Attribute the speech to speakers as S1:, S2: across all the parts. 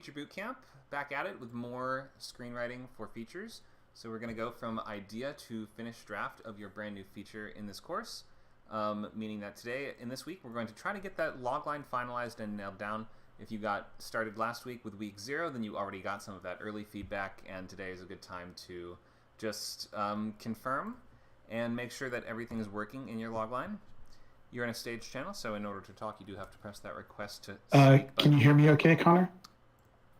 S1: Feature Bootcamp, back at it with more screenwriting for features. So we're going to go from idea to finished draft of your brand new feature in this course, meaning that today, in this week, we're going to try to get that logline finalized and nailed down. If you got started last week with week 0, then you already got some of that early feedback, and today is a good time to just confirm and make sure that everything is working in your logline. You're in a stage channel, so in order to talk, you do have to press that request to speak.
S2: Can you hear me okay, Connor?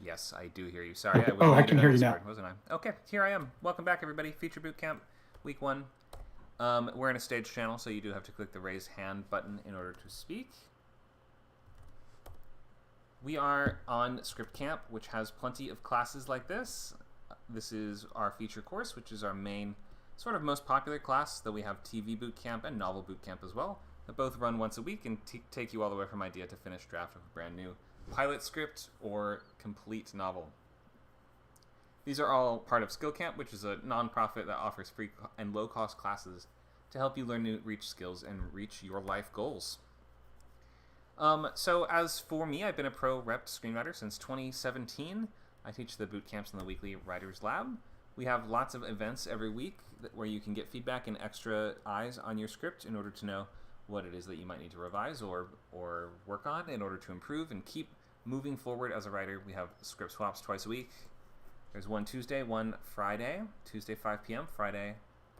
S1: Yes, I do hear you. Sorry,
S2: okay.
S1: I was
S2: I can hear you now.
S1: Wasn't I? Okay, here I am. Welcome back, everybody. Feature Bootcamp, week 1. We're in a stage channel, so you do have to click the raise hand button in order to speak. We are on Script Camp, which has plenty of classes like this. This is our feature course, which is our main, sort of most popular class, though we have TV Bootcamp and Novel Bootcamp as well, that both run once a week and take you all the way from idea to finished draft of a brand new pilot script or complete novel. These are all part of Skill Camp, which is a nonprofit that offers free and low-cost classes to help you learn to reach skills and reach your life goals. So as for me, I've been a pro rep screenwriter since 2017. I teach the boot camps in the weekly Writers Lab. We have lots of events every week where you can get feedback and extra eyes on your script in order to know what it is that you might need to revise or work on in order to improve and keep moving forward as a writer. We have script swaps twice a week. There's one Tuesday, one Friday. Tuesday 5 p.m., Friday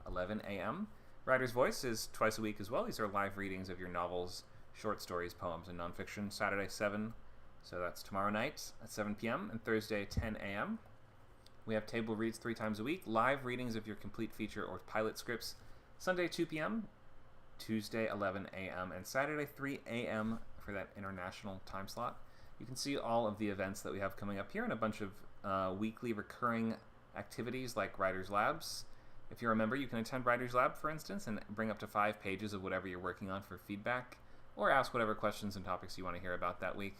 S1: 11 a.m. Writer's Voice is twice a week as well. These are live readings of your novels, short stories, poems, and nonfiction. Saturday 7, so that's tomorrow night at 7 p.m. and Thursday 10 a.m. We have table reads 3 times a week, live readings of your complete feature or pilot scripts. Sunday 2 p.m., Tuesday 11 a.m., and Saturday 3 a.m. for that international time slot. You can see all of the events that we have coming up here and a bunch of weekly recurring activities like Writers Labs. If you're a member, you can attend Writers Lab, for instance, and bring up to 5 pages of whatever you're working on for feedback, or ask whatever questions and topics you want to hear about that week.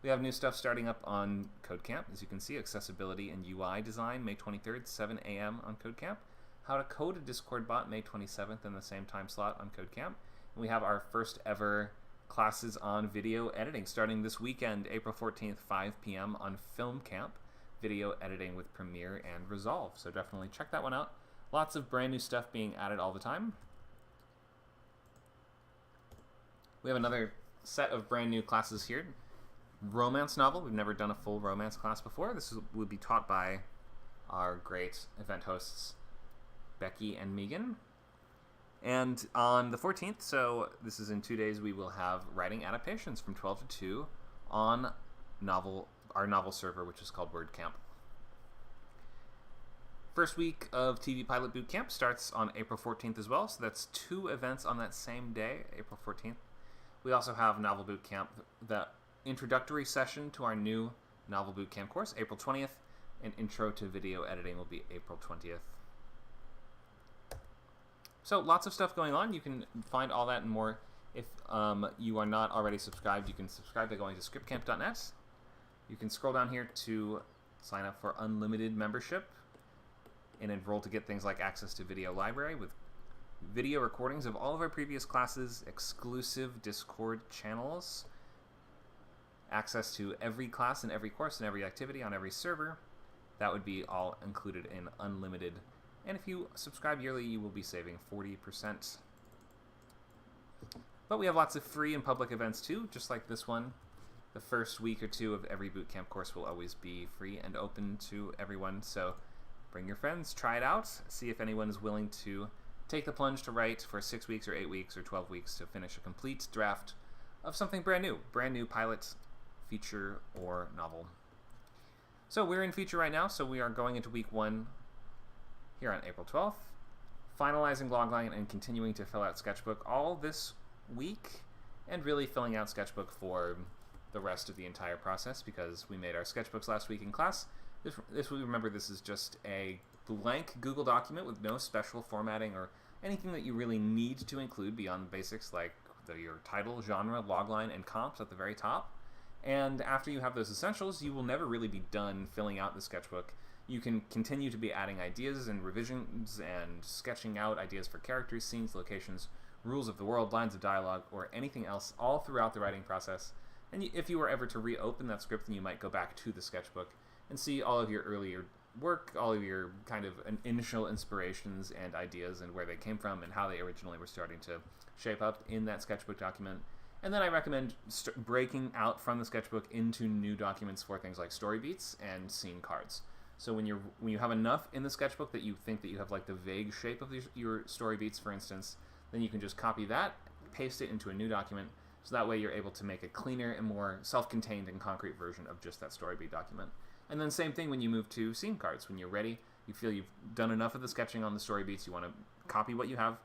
S1: We have new stuff starting up on Codecamp. As you can see, accessibility and UI design, May 23rd, 7 a.m. on Codecamp. How to code a Discord bot, May 27th in the same time slot on Codecamp. And we have our first ever classes on video editing starting this weekend, April 14th, 5 p.m. on Film Camp, video editing with Premiere and Resolve. So definitely check that one out. Lots of brand new stuff being added all the time. We have another set of brand new classes here. Romance novel. We've never done a full romance class before. This will be taught by our great event hosts, Becky and Megan. And on the 14th, so this is in 2 days, we will have writing adaptations from 12 to 2 on our novel server, which is called WordCamp. First week of TV Pilot Bootcamp starts on April 14th as well, so that's 2 events on that same day, April 14th. We also have Novel Bootcamp, the introductory session to our new Novel Bootcamp course, April 20th, and Intro to Video Editing will be April 20th. So lots of stuff going on. You can find all that and more. If you are not already subscribed, you can subscribe by going to scriptcamp.net. You can scroll down here to sign up for unlimited membership and enroll to get things like access to video library with video recordings of all of our previous classes, exclusive Discord channels, access to every class and every course and every activity on every server. That would be all included in unlimited. And if you subscribe yearly, you will be saving 40%. But we have lots of free and public events too, just like this one. The first week or 2 of every bootcamp course will always be free and open to everyone. So bring your friends, try it out, see if anyone is willing to take the plunge to write for 6 weeks or 8 weeks or 12 weeks to finish a complete draft of something brand new pilot, feature, or novel. So we're in feature right now, so we are going into week 1 here on April 12th, finalizing logline and continuing to fill out sketchbook all this week, and really filling out sketchbook for the rest of the entire process because we made our sketchbooks last week in class. Remember, this is just a blank Google document with no special formatting or anything that you really need to include beyond the basics like your title, genre, logline, and comps at the very top. And after you have those essentials, you will never really be done filling out the sketchbook. You can continue to be adding ideas and revisions and sketching out ideas for characters, scenes, locations, rules of the world, lines of dialogue, or anything else all throughout the writing process And if you were ever to reopen that script, then you might go back to the sketchbook and see all of your earlier work, all of your kind of initial inspirations and ideas and where they came from and how they originally were starting to shape up in that sketchbook document. And then I recommend breaking out from the sketchbook into new documents for things like story beats and scene cards. So when you have enough in the sketchbook that you think that you have like the vague shape of your story beats, for instance, then you can just copy that, paste it into a new document, so that way you're able to make a cleaner and more self-contained and concrete version of just that story beat document. And then same thing when you move to scene cards. When you're ready, you feel you've done enough of the sketching on the story beats, you want to copy what you have,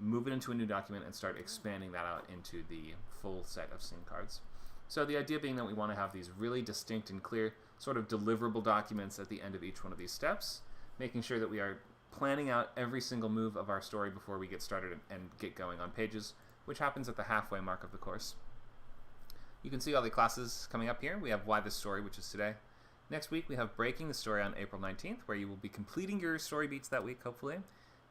S1: move it into a new document, and start expanding that out into the full set of scene cards. So the idea being that we want to have these really distinct and clear sort of deliverable documents at the end of each one of these steps, making sure that we are planning out every single move of our story before we get started and get going on pages, which happens at the halfway mark of the course. You can see all the classes coming up here. We have Why This Story, which is today. Next week, we have Breaking the Story on April 19th, where you will be completing your story beats that week, hopefully.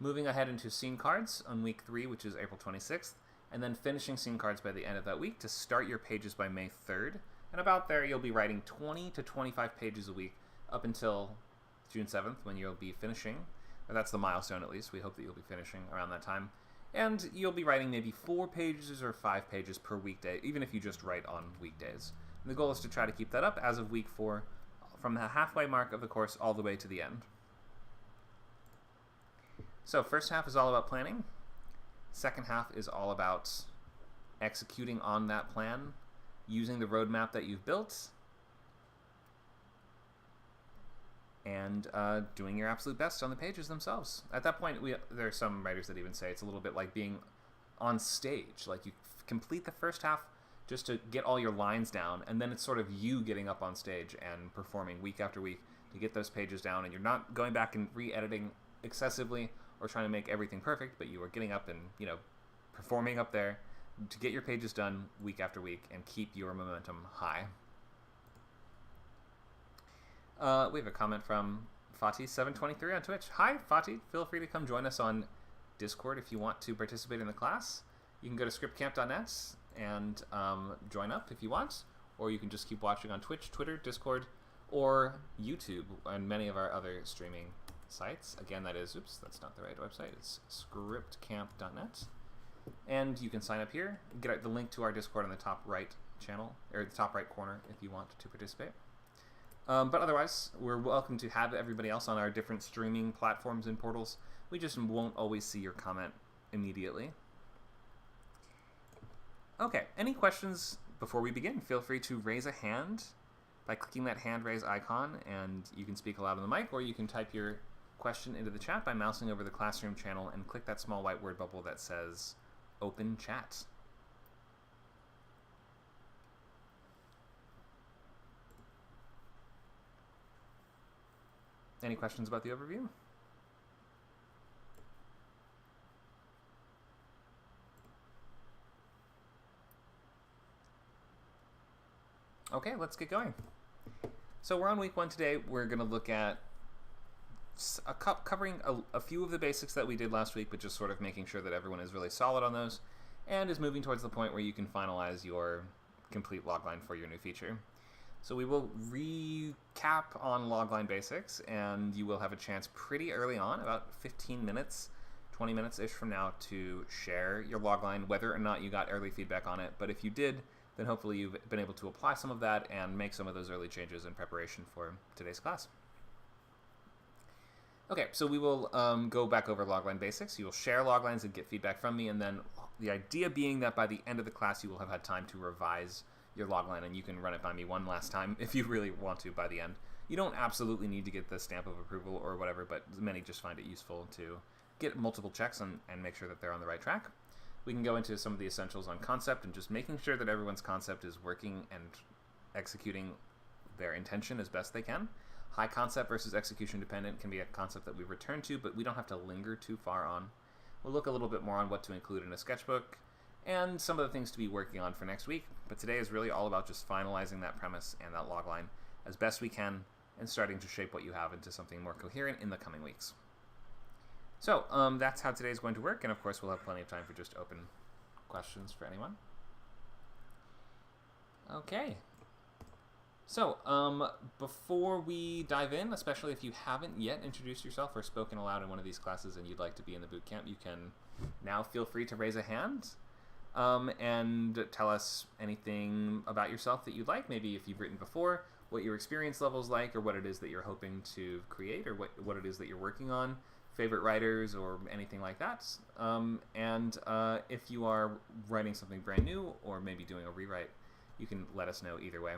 S1: Moving ahead into scene cards on week 3, which is April 26th, and then finishing scene cards by the end of that week to start your pages by May 3rd. And about there, you'll be writing 20 to 25 pages a week up until June 7th, when you'll be finishing. Or that's the milestone, at least. We hope that you'll be finishing around that time. And you'll be writing maybe 4 pages or 5 pages per weekday, even if you just write on weekdays. And the goal is to try to keep that up as of week 4, from the halfway mark of the course all the way to the end. So first half is all about planning. Second half is all about executing on that plan, using the roadmap that you've built, and doing your absolute best on the pages themselves. At that point, there are some writers that even say it's a little bit like being on stage. Like you complete the first half just to get all your lines down, and then it's sort of you getting up on stage and performing week after week to get those pages down, and you're not going back and re-editing excessively or trying to make everything perfect, but you are getting up and, performing up there to get your pages done week after week and keep your momentum high. We have a comment from Fatih723 on Twitch. Hi, Fatih. Feel free to come join us on Discord if you want to participate in the class. You can go to scriptcamp.net and join up if you want, or you can just keep watching on Twitch, Twitter, Discord, or YouTube, and many of our other streaming sites. Again, that is, that's not the right website. It's scriptcamp.net. And you can sign up here, get the link to our Discord in the top right channel, or the top right corner if you want to participate. But otherwise, we're welcome to have everybody else on our different streaming platforms and portals. We just won't always see your comment immediately. Okay, any questions before we begin? Feel free to raise a hand by clicking that hand raise icon, and you can speak aloud on the mic, or you can type your question into the chat by mousing over the classroom channel and click that small white word bubble that says Open Chat. Any questions about the overview? Okay, let's get going. So we're on week 1 today. We're going to look at covering a few of the basics that we did last week, but just sort of making sure that everyone is really solid on those and is moving towards the point where you can finalize your complete logline for your new feature. So we will recap on logline basics, and you will have a chance pretty early on, about 15 minutes, 20 minutes-ish from now, to share your logline, whether or not you got early feedback on it. But if you did, then hopefully you've been able to apply some of that and make some of those early changes in preparation for today's class. Okay, so we will go back over logline basics. You will share loglines and get feedback from me, and then the idea being that by the end of the class you will have had time to revise your logline, and you can run it by me one last time if you really want to by the end. You don't absolutely need to get the stamp of approval or whatever, but many just find it useful to get multiple checks and make sure that they're on the right track. We can go into some of the essentials on concept and just making sure that everyone's concept is working and executing their intention as best they can. High concept versus execution dependent can be a concept that we return to, but we don't have to linger too far on. We'll look a little bit more on what to include in a sketchbook and some of the things to be working on for next week. But today is really all about just finalizing that premise and that logline as best we can and starting to shape what you have into something more coherent in the coming weeks. So that's how today's going to work, and of course we'll have plenty of time for just open questions for anyone. Okay. So, before we dive in, especially if you haven't yet introduced yourself or spoken aloud in one of these classes and you'd like to be in the bootcamp, you can now feel free to raise a hand and tell us anything about yourself that you'd like. Maybe if you've written before, what your experience level is like, or what it is that you're hoping to create, or what it is that you're working on, favorite writers, or anything like that. If you are writing something brand new or maybe doing a rewrite, you can let us know either way.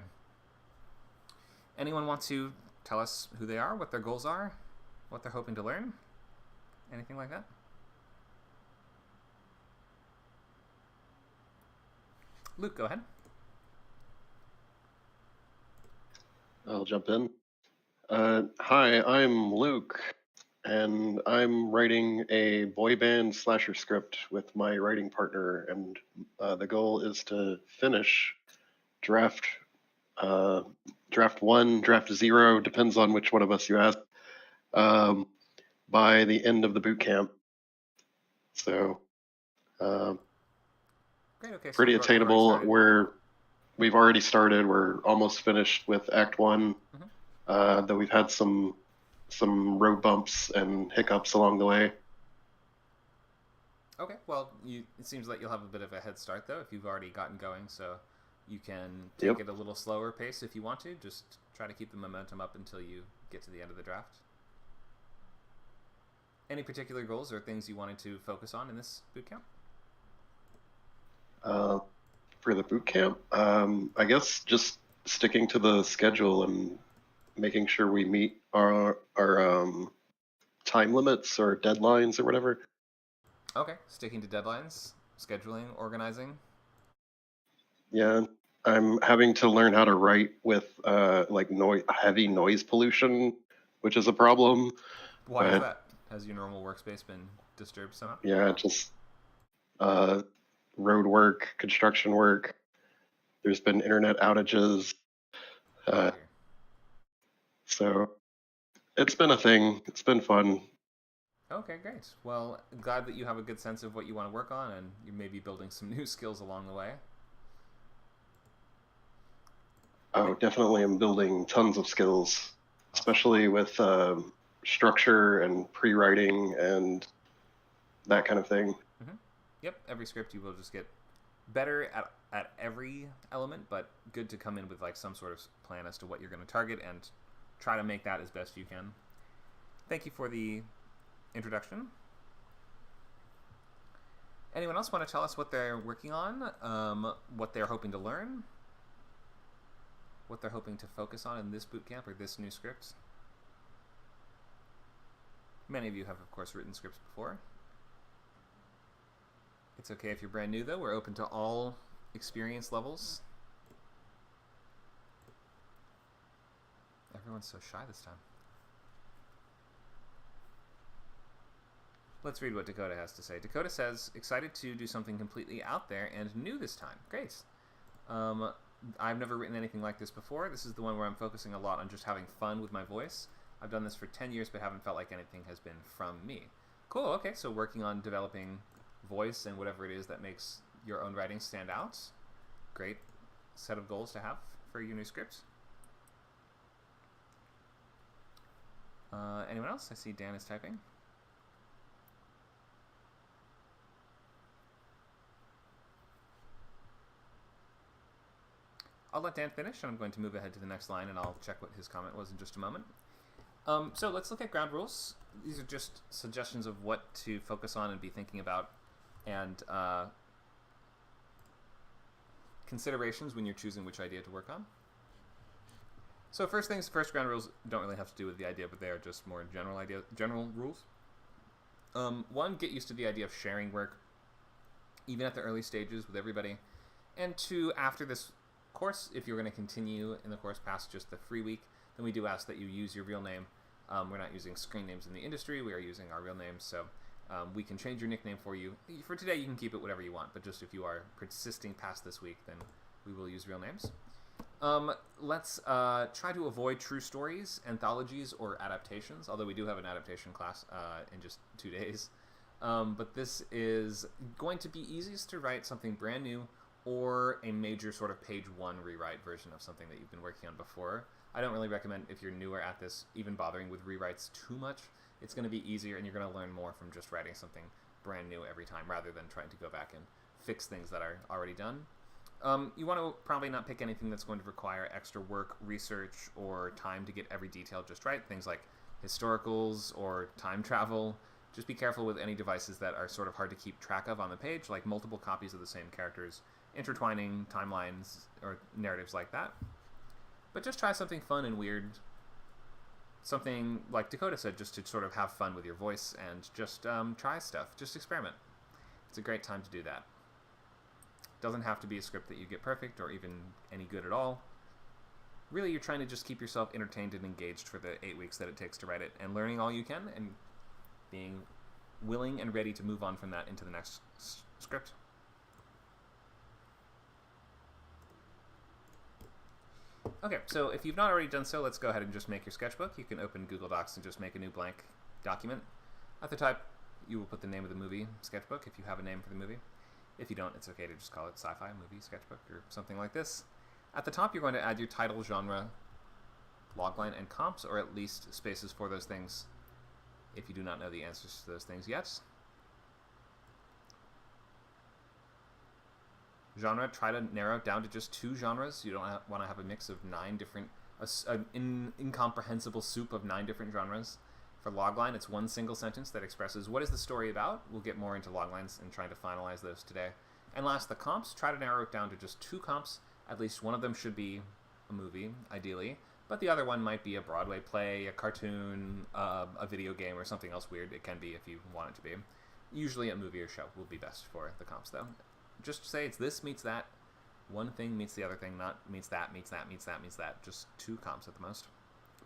S1: Anyone want to tell us who they are, what their goals are, what they're hoping to learn? Anything like that? Luke, go ahead.
S2: I'll jump in. Hi, I'm Luke, and I'm writing a boy band slasher script with my writing partner, and the goal is to finish draft 1, draft 0, depends on which one of us you ask, by the end of the boot camp. So,
S1: Great. Okay.
S2: pretty
S1: So
S2: attainable. We've already started. We're almost finished with Act 1. Though we've had some road bumps and hiccups along the way.
S1: Okay, well, it seems like you'll have a bit of a head start, though, if you've already gotten going, so you can take it a little slower pace if you want to. Just try to keep the momentum up until you get to the end of the draft. Any particular goals or things you wanted to focus on in this bootcamp?
S2: For the bootcamp, I guess just sticking to the schedule and making sure we meet our time limits or deadlines or whatever.
S1: Okay, sticking to deadlines, scheduling, organizing.
S2: Yeah, I'm having to learn how to write with heavy noise pollution, which is a problem.
S1: Why is that? Has your normal workspace been disturbed somehow?
S2: Yeah, just road work, construction work. There's been internet outages. So it's been a thing. It's been fun.
S1: Okay, great. Well, glad that you have a good sense of what you want to work on, and you may be building some new skills along the way.
S2: Oh, definitely I'm building tons of skills, especially with structure and pre-writing and that kind of thing.
S1: Mm-hmm. Yep, every script you will just get better at every element, but good to come in with like some sort of plan as to what you're going to target and try to make that as best you can. Thank you for the introduction. Anyone else want to tell us what they're working on, what they're hoping to learn, what they're hoping to focus on in this bootcamp or this new script? Many of you have, of course, written scripts before. It's okay if you're brand new, though. We're open to all experience levels. Everyone's so shy this time. Let's read what Dakota has to say. Dakota says, excited to do something completely out there and new this time. Great. I've never written anything like this before. This is the one where I'm focusing a lot on just having fun with my voice. I've done this for 10 years, but haven't felt like anything has been from me. Cool, okay, so working on developing voice and whatever it is that makes your own writing stand out. Great set of goals to have for your new script. Anyone else? I see Dan is typing. I'll let Dan finish, and I'm going to move ahead to the next line, and I'll check what his comment was in just a moment. So let's look at ground rules. These are just suggestions of what to focus on and be thinking about, and considerations when you're choosing which idea to work on. So first things first, ground rules don't really have to do with the idea, but they are just more general rules. One, get used to the idea of sharing work, even at the early stages with everybody. And two, after this course, if you're going to continue in the course past just the free week, then we do ask that you use your real name. We're not using screen names in the industry. We are using our real names, so we can change your nickname for you. For today, you can keep it whatever you want, but just if you are persisting past this week, then we will use real names. Let's try to avoid true stories, anthologies, or adaptations, although we do have an adaptation class in just 2 days. But this is going to be easiest to write something brand new or a major sort of page one rewrite version of something that you've been working on before. I don't really recommend, if you're newer at this, even bothering with rewrites too much. It's going to be easier, and you're going to learn more from just writing something brand new every time, rather than trying to go back and fix things that are already done. You want to probably not pick anything that's going to require extra work, research, or time to get every detail just right. Things like historicals or time travel. Just be careful with any devices that are sort of hard to keep track of on the page, like multiple copies of the same characters, intertwining timelines, or narratives like that. But just try something fun and weird. Something like Dakota said, just to sort of have fun with your voice and just try stuff. Just experiment. It's a great time to do that. Doesn't have to be a script that you get perfect or even any good at all. Really, you're trying to just keep yourself entertained and engaged for the 8 weeks that it takes to write it, and learning all you can and being willing and ready to move on from that into the next script. Okay, so if you've not already done so, let's go ahead and just make your sketchbook. You can open Google Docs and just make a new blank document. At the top, you will put the name of the movie, sketchbook, if you have a name for the movie. If you don't, it's okay to just call it sci-fi movie sketchbook or something like this. At the top, you're going to add your title, genre, logline, and comps, or at least spaces for those things if you do not know the answers to those things yet. Genre, try to narrow it down to just 2 genres. You don't want to have a mix of 9 different, an incomprehensible soup of 9 different genres. For logline, it's 1 single sentence that expresses what is the story about. We'll get more into loglines and trying to finalize those today. And last, the comps. Try to narrow it down to just 2 comps. At least one of them should be a movie, ideally. But the other one might be a Broadway play, a cartoon, a video game, or something else weird. It can be if you want it to be. Usually a movie or show will be best for the comps, though. Just say it's this meets that. One thing meets the other thing, not meets that, meets that, meets that, meets that. Just 2 comps at the most.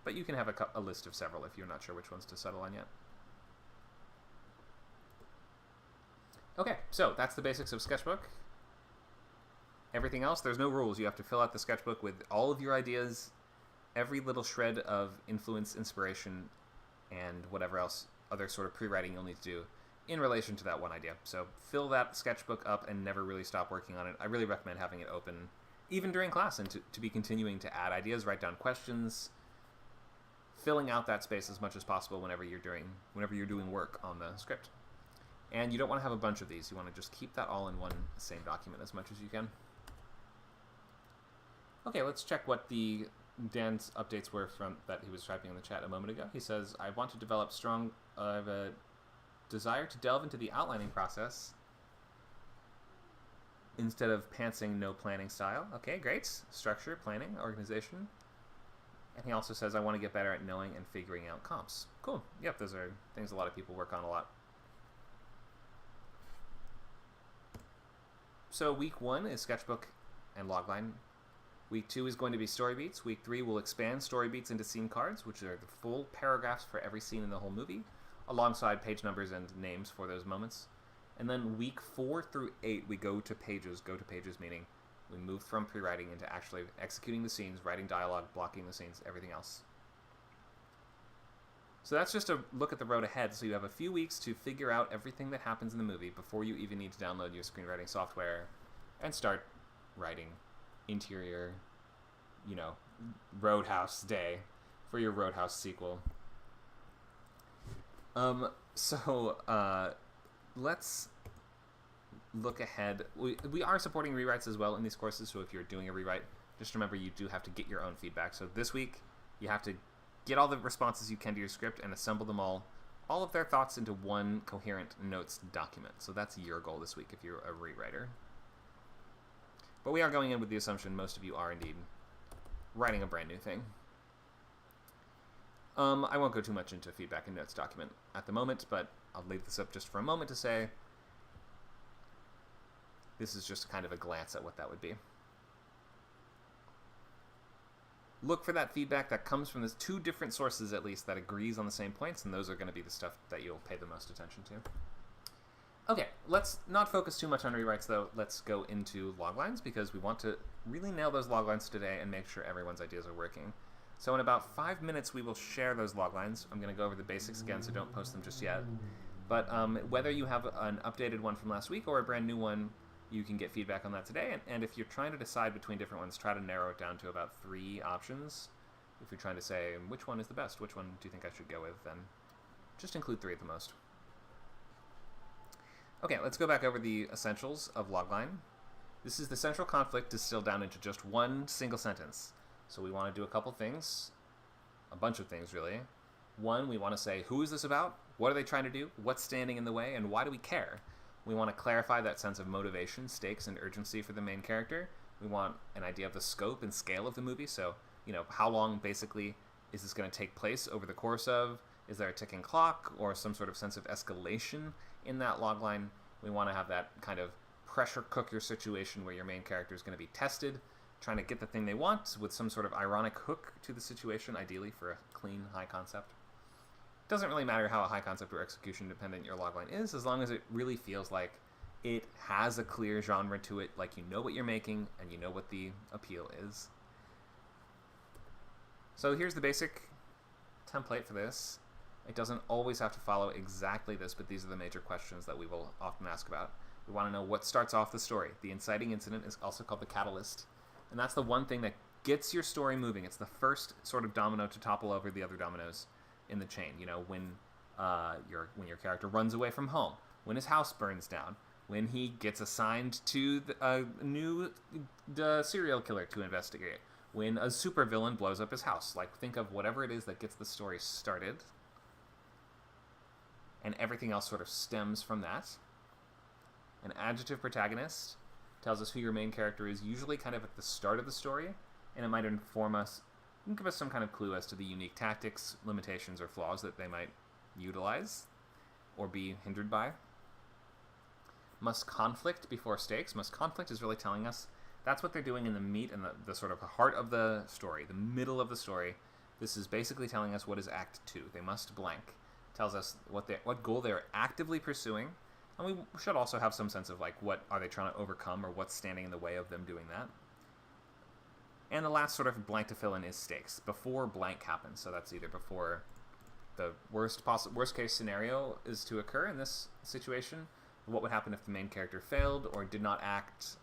S1: But you can have a list of several if you're not sure which ones to settle on yet. Okay, so that's the basics of Sketchbook. Everything else, there's no rules. You have to fill out the sketchbook with all of your ideas, every little shred of influence, inspiration, and whatever else other sort of pre-writing you'll need to do in relation to that one idea. So fill that sketchbook up and never really stop working on it. I really recommend having it open even during class and to be continuing to add ideas, write down questions, filling out that space as much as possible whenever you're doing work on the script. And you don't want to have a bunch of these. You want to just keep that all in one same document as much as you can. Okay, let's check what Dan's updates were from that he was typing in the chat a moment ago. He says, I want to develop I have a desire to delve into the outlining process instead of pantsing no planning style. Okay, great. Structure, planning, organization. And he also says, I want to get better at knowing and figuring out comps. Cool. Yep, those are things a lot of people work on a lot. So week 1 is sketchbook and logline. Week 2 is going to be story beats. Week 3 will expand story beats into scene cards, which are the full paragraphs for every scene in the whole movie, alongside page numbers and names for those moments. And then week 4 through 8, we go to pages. Go to pages meaning we move from pre-writing into actually executing the scenes, writing dialogue, blocking the scenes, everything else. So that's just a look at the road ahead. So you have a few weeks to figure out everything that happens in the movie before you even need to download your screenwriting software and start writing interior, Roadhouse Day for your Roadhouse sequel. Let's look ahead. We are supporting rewrites as well in these courses, so if you're doing a rewrite, just remember you do have to get your own feedback. So this week, you have to get all the responses you can to your script and assemble them all of their thoughts into one coherent notes document. So that's your goal this week if you're a rewriter. But we are going in with the assumption most of you are indeed writing a brand new thing. I won't go too much into feedback and notes document at the moment, but I'll leave this up just for a moment to say this is just kind of a glance at what that would be. Look for that feedback that comes from those 2 different sources at least that agrees on the same points, and those are going to be the stuff that you'll pay the most attention to. Okay, let's not focus too much on rewrites though. Let's go into loglines because we want to really nail those loglines today and make sure everyone's ideas are working. So in about 5 minutes we will share those loglines. I'm going to go over the basics again, so don't post them just yet. But whether you have an updated one from last week or a brand new one, you can get feedback on that today. And if you're trying to decide between different ones, try to narrow it down to about 3 options. If you're trying to say, which one is the best, which one do you think I should go with, then just include 3 at the most. Okay, let's go back over the essentials of logline. This is the central conflict distilled down into just one single sentence. So we want to do a couple things, a bunch of things really. One, we want to say, who is this about? What are they trying to do? What's standing in the way? And why do we care? We want to clarify that sense of motivation, stakes, and urgency for the main character. We want an idea of the scope and scale of the movie. So, how long basically is this going to take place over the course of? Is there a ticking clock or some sort of sense of escalation in that logline? We want to have that kind of pressure cooker situation where your main character is going to be tested, trying to get the thing they want with some sort of ironic hook to the situation, ideally for a clean high concept. It doesn't really matter how a high concept or execution dependent your logline is, as long as it really feels like it has a clear genre to it, like you know what you're making and you know what the appeal is. So here's the basic template for this. It doesn't always have to follow exactly this, but these are the major questions that we will often ask about. We want to know what starts off the story. The inciting incident is also called the catalyst, and that's the one thing that gets your story moving. It's the first sort of domino to topple over the other dominoes in the chain. When your character runs away from home, when his house burns down, when he gets assigned to a new serial killer to investigate, when a supervillain blows up his house. Like, think of whatever it is that gets the story started, and everything else sort of stems from that. An adjective protagonist tells us who your main character is, usually kind of at the start of the story, and it might inform us and give us some kind of clue as to the unique tactics, limitations, or flaws that they might utilize or be hindered by. Must conflict before stakes. Must conflict is really telling us that's what they're doing in the meat and the sort of heart of the story, the middle of the story. This is basically telling us what is Act 2. They must blank. Tells us what goal they're actively pursuing, and we should also have some sense of like what are they trying to overcome or what's standing in the way of them doing that. And the last sort of blank to fill in is stakes before blank happens. So that's either before the worst case scenario is to occur in this situation, what would happen if the main character failed or did not act,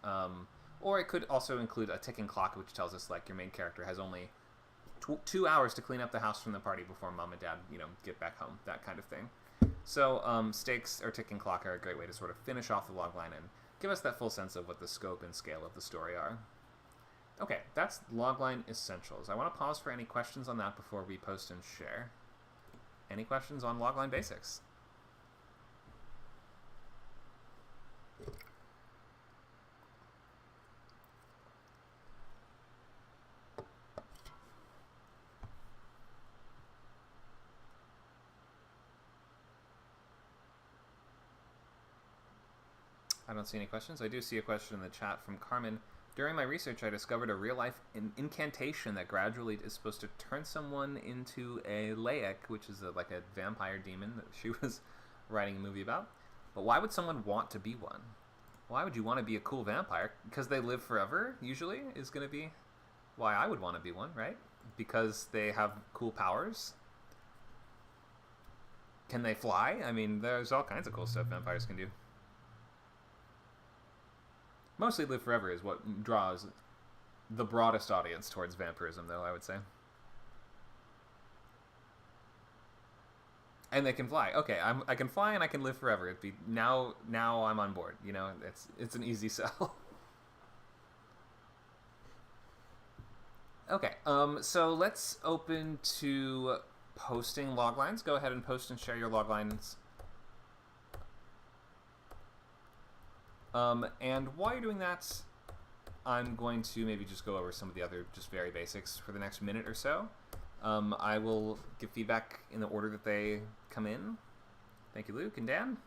S1: or it could also include a ticking clock, which tells us like your main character has only 2 hours to clean up the house from the party before mom and dad, get back home, that kind of thing. So stakes or ticking clock are a great way to sort of finish off the logline and give us that full sense of what the scope and scale of the story are. Okay, that's logline essentials. I want to pause for any questions on that before we post and share. Any questions on logline basics? I don't see any questions. I do see a question in the chat from Carmen. During my research, I discovered a real-life incantation that gradually is supposed to turn someone into a Laik, which is like a vampire demon that she was writing a movie about. But why would someone want to be one? Why would you want to be a cool vampire? Because they live forever, usually, is going to be why I would want to be one, right? Because they have cool powers. Can they fly? I mean, there's all kinds of cool stuff vampires can do. Mostly live forever is what draws the broadest audience towards vampirism, though, I would say. And they can fly. Okay, I can fly and I can live forever. It'd be now I'm on board. It's an easy sell. Okay, so let's open to posting loglines. Go ahead and post and share your loglines. And while you're doing that, I'm going to maybe just go over some of the other just very basics for the next minute or so. I will give feedback in the order that they come in. Thank you, Luke and Dan.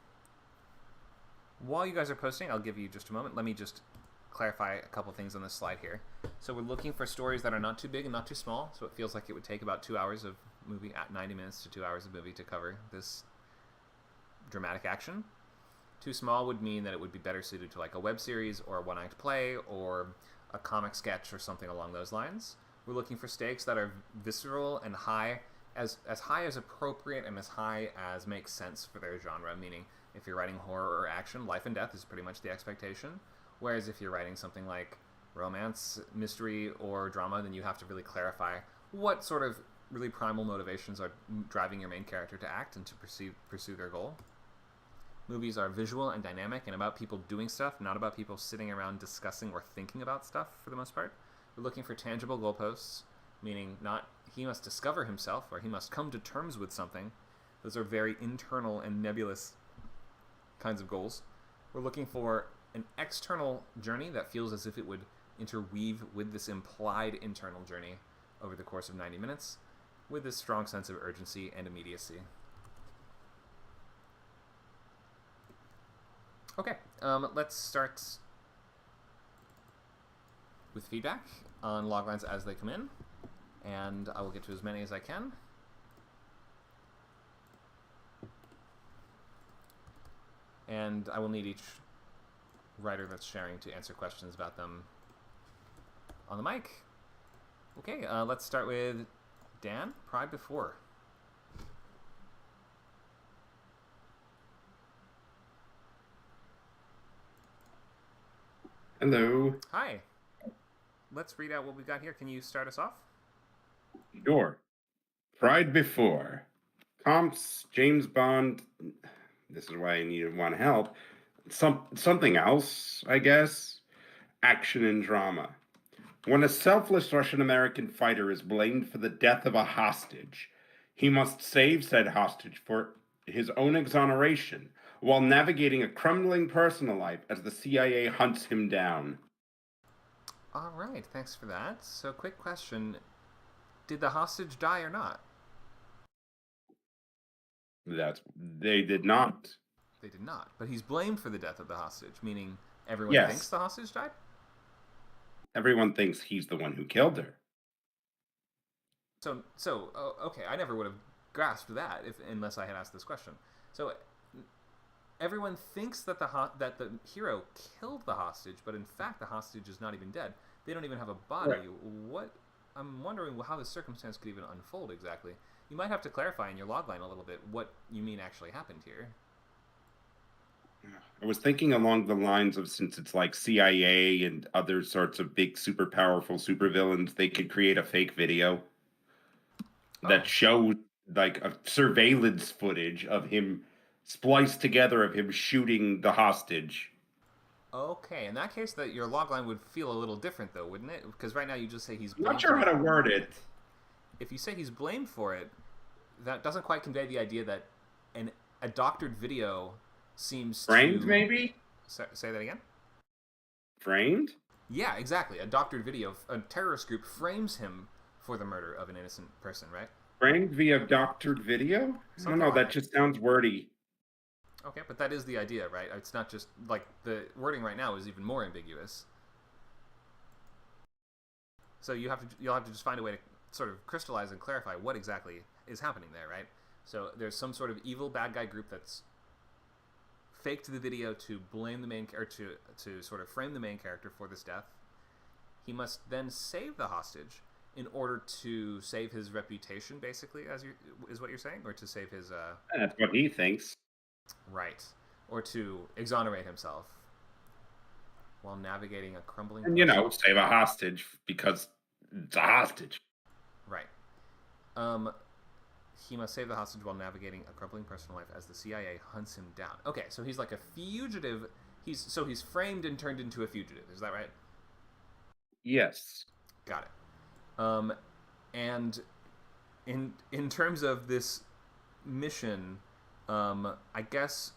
S1: While you guys are posting, I'll give you just a moment. Let me just clarify a couple things on this slide here. So we're looking for stories that are not too big and not too small, so it feels like it would take about 2 hours of movie, at 90 minutes to 2 hours of movie to cover this dramatic action. Too small would mean that it would be better suited to like a web series or a one-act play or a comic sketch or something along those lines. We're looking for stakes that are visceral and high, as high as appropriate and as high as makes sense for their genre, meaning if you're writing horror or action, life and death is pretty much the expectation. Whereas if you're writing something like romance, mystery, or drama, then you have to really clarify what sort of really primal motivations are driving your main character to act and to pursue their goal. Movies are visual and dynamic and about people doing stuff, not about people sitting around discussing or thinking about stuff for the most part. We're looking for tangible goalposts, meaning not he must discover himself or he must come to terms with something. Those are very internal and nebulous kinds of goals. We're looking for an external journey that feels as if it would interweave with this implied internal journey over the course of 90 minutes with this strong sense of urgency and immediacy. Okay, let's start with feedback on loglines as they come in, and I will get to as many as I can. And I will need each writer that's sharing to answer questions about them on the mic. Okay, let's start with Dan, Pride Before.
S3: Hello.
S1: Hi. Let's read out what we've got here. Can you start us off?
S3: Sure. Pride Before. Comps, James Bond. This is why I want help. Something else, I guess. Action and drama. When a selfless Russian-American fighter is blamed for the death of a hostage, he must save said hostage for his own exoneration while navigating a crumbling personal life as the CIA hunts him down.
S1: All right, thanks for that. So, quick question. Did the hostage die or not?
S3: They did not.
S1: They did not. But he's blamed for the death of the hostage, meaning everyone
S3: Yes.
S1: thinks the hostage died?
S3: Everyone thinks he's the one who killed her.
S1: Okay, I never would have grasped that unless I had asked this question. So, everyone thinks that that the hero killed the hostage, but in fact the hostage is not even dead. They don't even have a body. Right. What? I'm wondering how this circumstance could even unfold exactly. You might have to clarify in your logline a little bit what you mean actually happened here.
S3: I was thinking along the lines of, since it's like CIA and other sorts of big, super powerful supervillains, they could create a fake video that shows like a surveillance footage of him spliced together of him shooting the hostage.
S1: Okay, in that case, that your logline would feel a little different, though, wouldn't it? Because right now you just say he's blamed.
S3: I'm not sure how to word it.
S1: If you say he's blamed for it, that doesn't quite convey the idea that a doctored video seems
S3: framed, maybe?
S1: Say that again?
S3: Framed?
S1: Yeah, exactly. A doctored video. A terrorist group frames him for the murder of an innocent person, right?
S3: Framed via doctored video? I don't know, that just sounds wordy.
S1: Okay, but that is the idea, right? It's not just, like, the wording right now is even more ambiguous. So you'll have to just find a way to sort of crystallize and clarify what exactly is happening there, right? So there's some sort of evil bad guy group that's faked the video to blame the main character, to sort of frame the main character for this death. He must then save the hostage in order to save his reputation, basically, is what you're saying, or to save his.
S3: That's what he thinks.
S1: Right, or to exonerate himself while navigating a crumbling.
S3: And save a hostage because it's a hostage.
S1: Right. He must save the hostage while navigating a crumbling personal life as the CIA hunts him down. Okay, so he's like a fugitive. He's framed and turned into a fugitive. Is that right?
S3: Yes.
S1: Got it. And in terms of this mission, I guess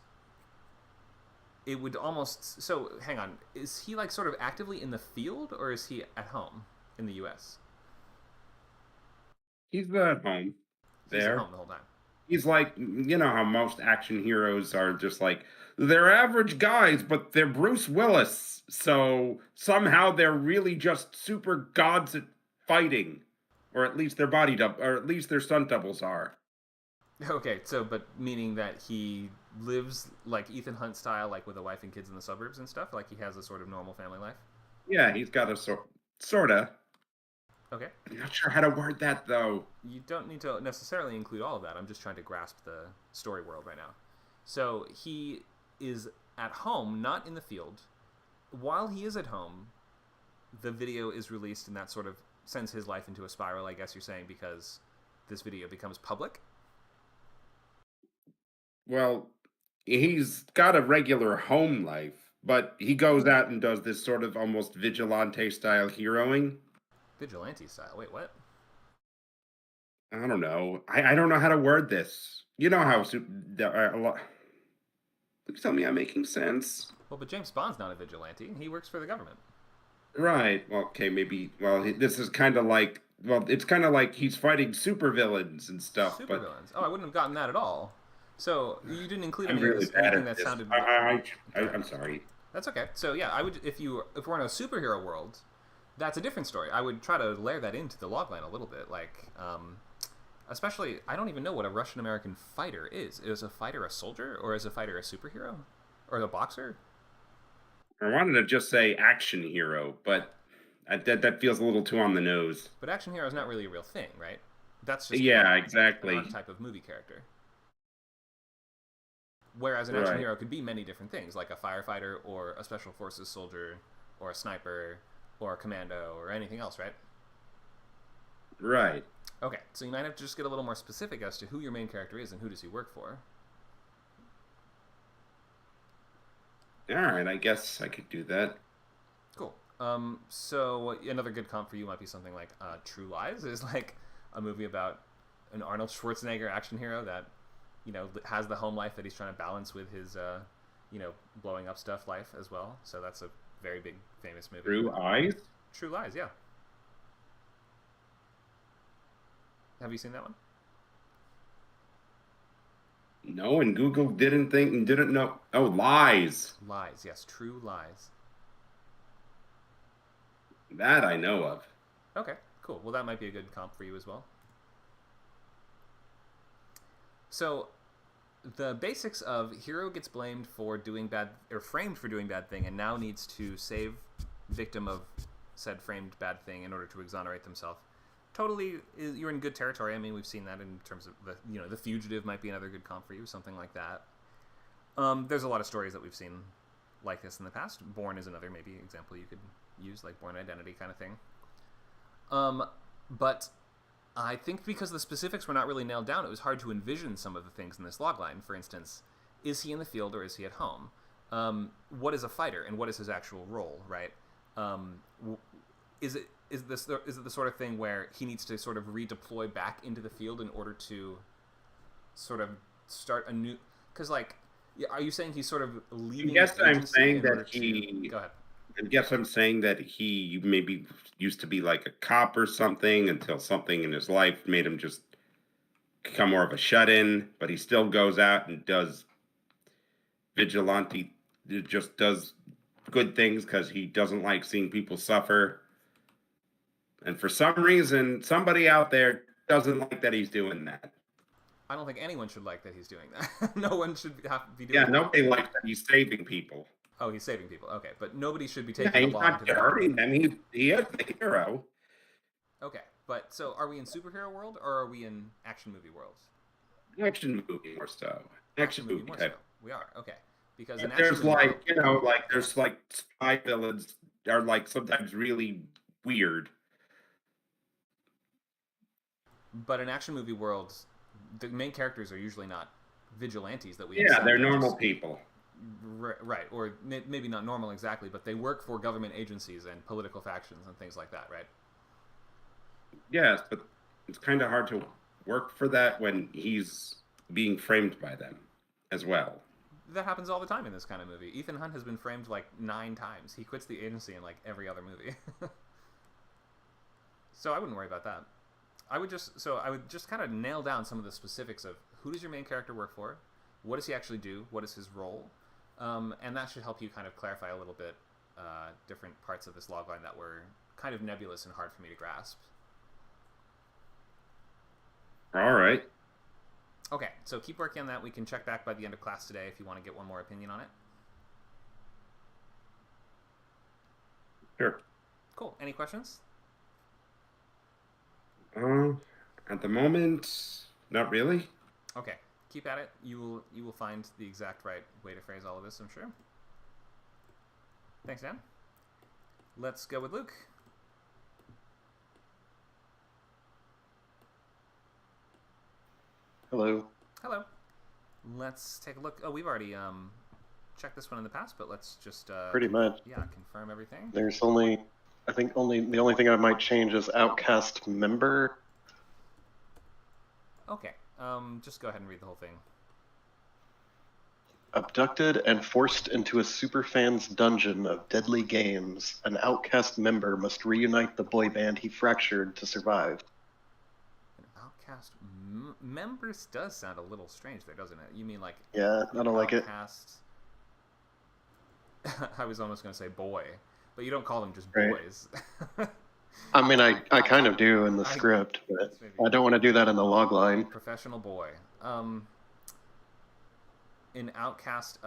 S1: it would almost. So hang on, is he like sort of actively in the field, or is he at home in the U.S.?
S3: He's at home. He's at
S1: home the whole time.
S3: He's like, how most action heroes are just like, they're average guys, but they're Bruce Willis. So somehow they're really just super gods at fighting. Or at least their or at least their stunt doubles are.
S1: Okay, but meaning that he lives like Ethan Hunt style, like with a wife and kids in the suburbs and stuff? Like he has a sort of normal family life?
S3: Yeah, he's got a sorta.
S1: Okay.
S3: I'm not sure how to word that, though.
S1: You don't need to necessarily include all of that. I'm just trying to grasp the story world right now. So he is at home, not in the field, while he is at home, the video is released, and that sort of sends his life into a spiral, I guess you're saying, because this video becomes public?
S3: Well, he's got a regular home life, but he goes out and does this sort of almost vigilante style heroing.
S1: Vigilante style. Wait, what?
S3: I don't know. I don't know how to word this. You know how please tell me I'm making sense.
S1: Well, but James Bond's not a vigilante. He works for the government.
S3: Right. Well, okay, maybe. Well, this is kind of like. Well, it's kind of like he's fighting supervillains and stuff. But
S1: Supervillains. Oh, I wouldn't have gotten that at all. So you didn't include
S3: I'm really bad
S1: anything
S3: at
S1: that
S3: this.
S1: sounded.
S3: I'm sorry.
S1: That's okay. So yeah, I would if we're in a superhero world, that's a different story. I would try to layer that into the logline a little bit, like, especially I don't even know what a Russian American fighter is. Is a fighter a soldier, or is a fighter a superhero, or a boxer?
S3: I wanted to just say action hero, but that feels a little too on the nose.
S1: But action hero is not really a real thing, right? That's just
S3: Yeah,
S1: an
S3: exactly.
S1: archetype of movie character. Whereas an action hero could be many different things, like a firefighter or a special forces soldier or a sniper or a commando or anything else, right?
S3: Right.
S1: Okay, so you might have to just get a little more specific as to who your main character is and who does he work for.
S3: All right, I guess I could do that.
S1: Cool. So another good comp for you might be something like True Lies is like a movie about an Arnold Schwarzenegger action hero that, you know, has the home life that he's trying to balance with his, you know, blowing up stuff life as well. So that's a very big, famous movie.
S3: True Eyes?
S1: True Lies, yeah. Have you seen that one?
S3: No, and Google didn't know. Oh, Lies.
S1: Lies, yes. True Lies.
S3: That I know of.
S1: Okay, cool. Well, that might be a good comp for you as well. So, the basics of hero gets blamed for doing bad, or framed for doing bad thing, and now needs to save victim of said framed bad thing in order to exonerate themselves. Totally, you're in good territory. I mean, we've seen that in terms of the Fugitive might be another good comp for you, something like that. There's a lot of stories that we've seen like this in the past. Born is another maybe example you could use, like Born Identity kind of thing. But I think because the specifics were not really nailed down, it was hard to envision some of the things in this logline. For instance, is he in the field or is he at home? What is a fighter and what is his actual role, right? Is it the sort of thing where he needs to sort of redeploy back into the field in order to sort of start a new? Because, like, are you saying he's sort of leaving?
S3: Yes, I'm saying that he.
S1: Go ahead.
S3: I guess I'm saying that he maybe used to be like a cop or something until something in his life made him just become more of a shut-in, but he still goes out and does vigilante, just does good things because he doesn't like seeing people suffer. And for some reason, somebody out there doesn't like that he's doing that.
S1: I don't think anyone should like that he's doing that. No one should have to be doing
S3: that. Yeah, nobody likes that he's saving people.
S1: Oh, he's saving people. Okay, but nobody should be taking
S3: the law into hurting them. He is the hero.
S1: Okay, but so are we in superhero world or are we in action movie world?
S3: Action movie more so. Action movie more
S1: so. We are, okay. Because in
S3: there's like world, there's like spy villains are like sometimes really weird.
S1: But in action movie worlds, the main characters are usually not vigilantes that we.
S3: Yeah, they're normal people.
S1: Right, or maybe not normal exactly, but they work for government agencies and political factions and things like that, right?
S3: Yes, but it's kind of hard to work for that when he's being framed by them as well.
S1: That happens all the time in this kind of movie. Ethan Hunt has been framed like 9 times. He quits the agency in like every other movie. So I wouldn't worry about that. I would just kind of nail down some of the specifics of who does your main character work for, what does he actually do, what is his role, and that should help you kind of clarify a little bit different parts of this logline that were kind of nebulous and hard for me to grasp.
S3: All right.
S1: Okay, so keep working on that. We can check back by the end of class today if you want to get one more opinion on it.
S3: Sure.
S1: Cool. Any questions?
S3: At the moment, not really.
S1: Okay, keep at it. You will find the exact right way to phrase all of this, I'm sure. Thanks, Dan. Let's go with Luke.
S2: Hello.
S1: Hello. Let's take a look. Oh, we've already checked this one in the past, but let's just
S2: Pretty much.
S1: Yeah, confirm everything.
S2: There's only, I think the only thing I might change is outcast member.
S1: Okay. Just go ahead and read the whole thing.
S2: Abducted and forced into a superfan's dungeon of deadly games, an outcast member must reunite the boy band he fractured to survive.
S1: An outcast members does sound a little strange there, doesn't it? You mean like...
S2: Yeah, I don't like it.
S1: Outcast... I was almost going to say boy, but you don't call them just
S2: Right.
S1: boys.
S2: I mean, I kind of do in the script, but I don't want to do that in the logline.
S1: Professional boy. An outcast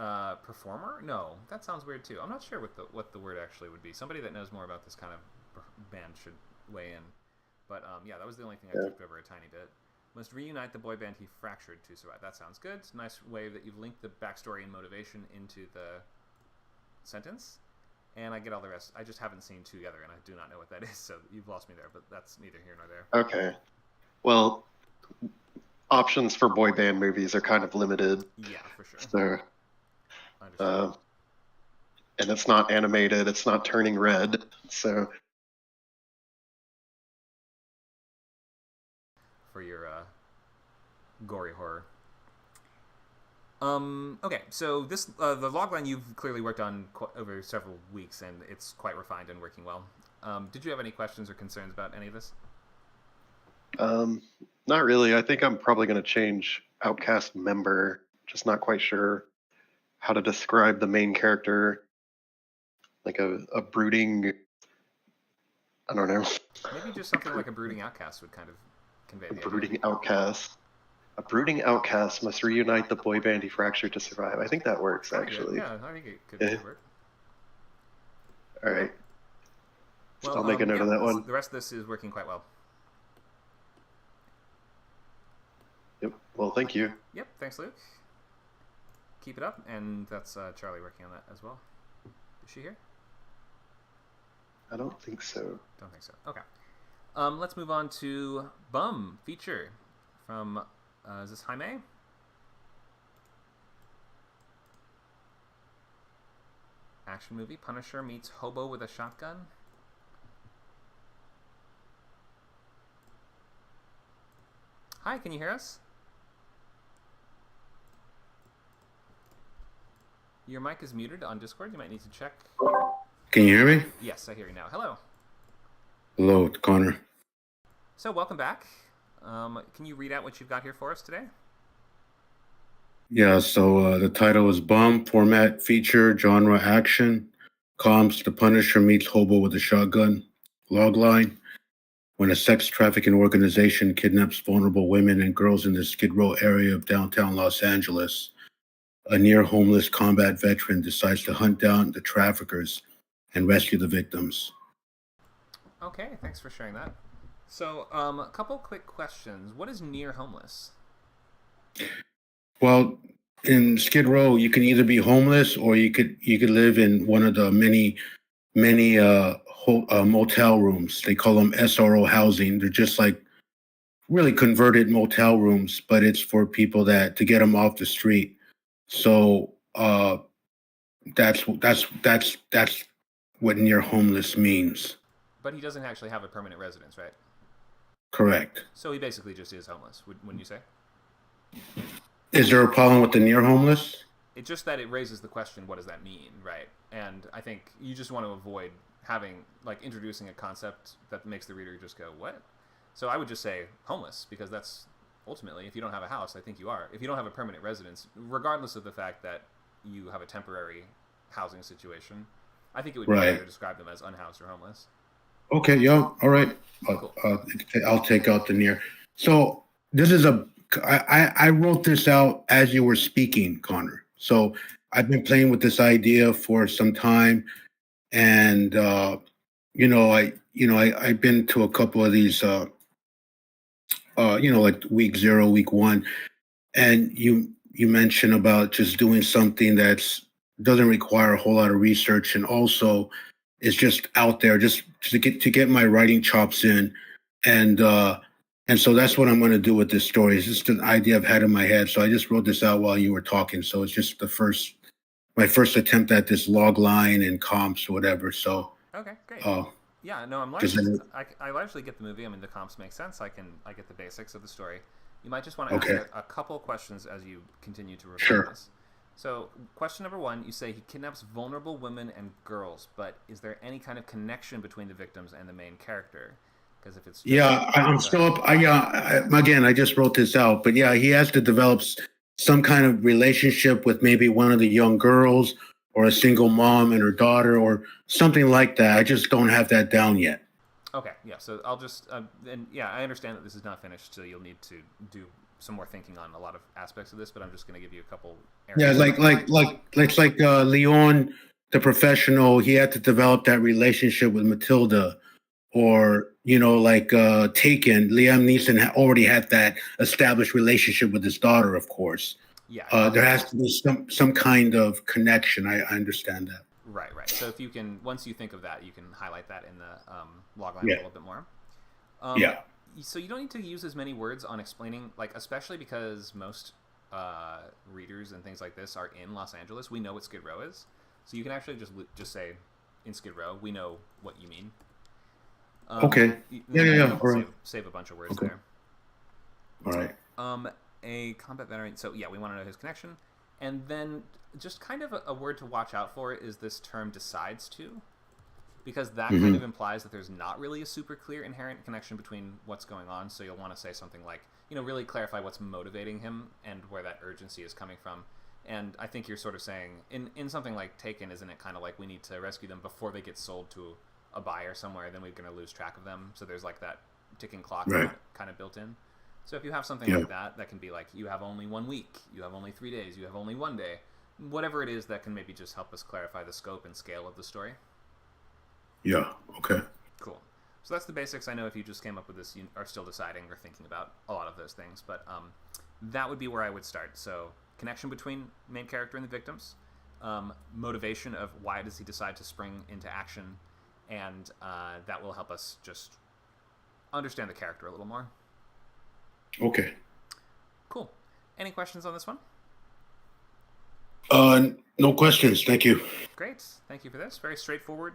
S1: performer? No, that sounds weird too. I'm not sure what the word actually would be. Somebody that knows more about this kind of band should weigh in. But yeah, that was the only thing I tipped over a tiny bit. Must reunite the boy band he fractured to survive. That sounds good. It's a nice way that you've linked the backstory and motivation into the sentence. And I get all the rest. I just haven't seen Together, and I do not know what that is, so you've lost me there, but that's neither here nor there.
S2: Okay. Well, options for boy band movies are kind of limited.
S1: Yeah, for sure.
S2: So,
S1: Understood.
S2: and it's not animated, it's not turning red, so...
S1: For your gory horror. Okay, so this the logline you've clearly worked on over several weeks, and it's quite refined and working well. Did you have any questions or concerns about any of this?
S2: Not really. I think I'm probably going to change outcast member. Just not quite sure how to describe the main character. Like a brooding... I don't know.
S1: Maybe just something like a brooding outcast would kind of convey the idea.
S2: Brooding outcast. A brooding outcast must reunite the boy band he fractured to survive. I think that works, actually.
S1: Yeah, I think it could work.
S2: All right.
S1: Well,
S2: I'll make a note of that one.
S1: The rest of this is working quite well.
S2: Yep. Well, thank you.
S1: Yep. Thanks, Luke. Keep it up, and that's Charlie working on that as well. Is she here?
S2: I don't think so.
S1: Don't think so. Okay. Let's move on to Bum Feature from, is this Jaime? Action movie. Punisher meets hobo with a shotgun. Hi, can you hear us? Your mic is muted on Discord. You might need to check.
S3: Can you hear me?
S1: Yes, I hear you now. Hello.
S3: Hello, Connor.
S1: So, welcome back. Can you read out what you've got here for us today?
S3: Yeah, so the title is Bum, format, feature, genre, action. Comps, The Punisher meets hobo with a shotgun. Logline, when a sex trafficking organization kidnaps vulnerable women and girls in the Skid Row area of downtown Los Angeles, a near-homeless combat veteran decides to hunt down the traffickers and rescue the victims.
S1: Okay, thanks for sharing that. So, a couple quick questions. What is near homeless?
S3: Well, in Skid Row, you can either be homeless or you could live in one of the many motel rooms. They call them SRO housing. They're just like really converted motel rooms, but it's for people to get them off the street. So that's what near homeless means.
S1: But he doesn't actually have a permanent residence, right?
S3: Correct.
S1: So he basically just is homeless, wouldn't you say?
S3: Is there a problem with the near homeless?
S1: It's just that it raises the question, what does that mean, right? And I think you just want to avoid introducing a concept that makes the reader just go, what? So I would just say homeless, because that's ultimately, if you don't have a house, I think you are. If you don't have a permanent residence, regardless of the fact that you have a temporary housing situation, I think it would be better to describe them as unhoused or homeless.
S3: Okay, yeah, all right.
S1: Cool.
S3: I'll take out the near. So this is I wrote this out as you were speaking, Connor. So I've been playing with this idea for some time, and I've been to a couple of these, like week 0, week 1, and you mentioned about just doing something that's
S4: doesn't require a whole lot of research, and also is just out there just to get my writing chops in, and so that's what I'm going to do with this story. It's just an idea I've had in my head, so I just wrote this out while you were talking. So it's just my first attempt at this log line and comps or whatever. So
S1: okay, great. Yeah, no, I largely get the movie. I mean, the comps make sense. I get the basics of the story. You might just want to ask a couple questions as you continue to refine this. So, question number 1, you say he kidnaps vulnerable women and girls, but is there any kind of connection between the victims and the main character? Because if it's
S4: I'm still up. Again, I just wrote this out, but yeah, he has to develop some kind of relationship with maybe one of the young girls, or a single mom and her daughter, or something like that. I just don't have that down yet.
S1: Okay, yeah. So I'll just I understand that this is not finished, so you'll need to do some more thinking on a lot of aspects of this. But I'm just going to give you a couple areas.
S4: Yeah, Leon, the professional, he had to develop that relationship with Matilda, or Taken. Liam Neeson already had that established relationship with his daughter, of course.
S1: Yeah.
S4: There has to be some kind of connection. I understand that.
S1: Right. So if you can, once you think of that, you can highlight that in the logline a little bit more. So you don't need to use as many words on explaining, especially because most readers and things like this are in Los Angeles. We know what Skid Row is, so you can actually just say, in Skid Row, we know what you mean.
S4: Okay.
S1: Save a bunch of words there.
S4: All right.
S1: A combat veteran. So yeah, we want to know his connection, and then just kind of a word to watch out for is this term "decides to," because that kind of implies that there's not really a super clear inherent connection between what's going on. So you'll want to say something like, really clarify what's motivating him and where that urgency is coming from. And I think you're sort of saying in something like Taken, isn't it kind of like we need to rescue them before they get sold to a buyer somewhere, then we're going to lose track of them. So there's that ticking clock kind of built in. So if you have something like that can be like, you have only 1 week, you have only 3 days, you have only 1 day, whatever it is that can maybe just help us clarify the scope and scale of the story.
S4: Yeah. Okay.
S1: Cool. So that's the basics. I know if you just came up with this, you are still deciding or thinking about a lot of those things, but that would be where I would start. So connection between main character and the victims, motivation of why does he decide to spring into action, and that will help us just understand the character a little more.
S4: Okay.
S1: Cool. Any questions on this one?
S4: No questions. Thank you.
S1: Great. Thank you for this. Very straightforward,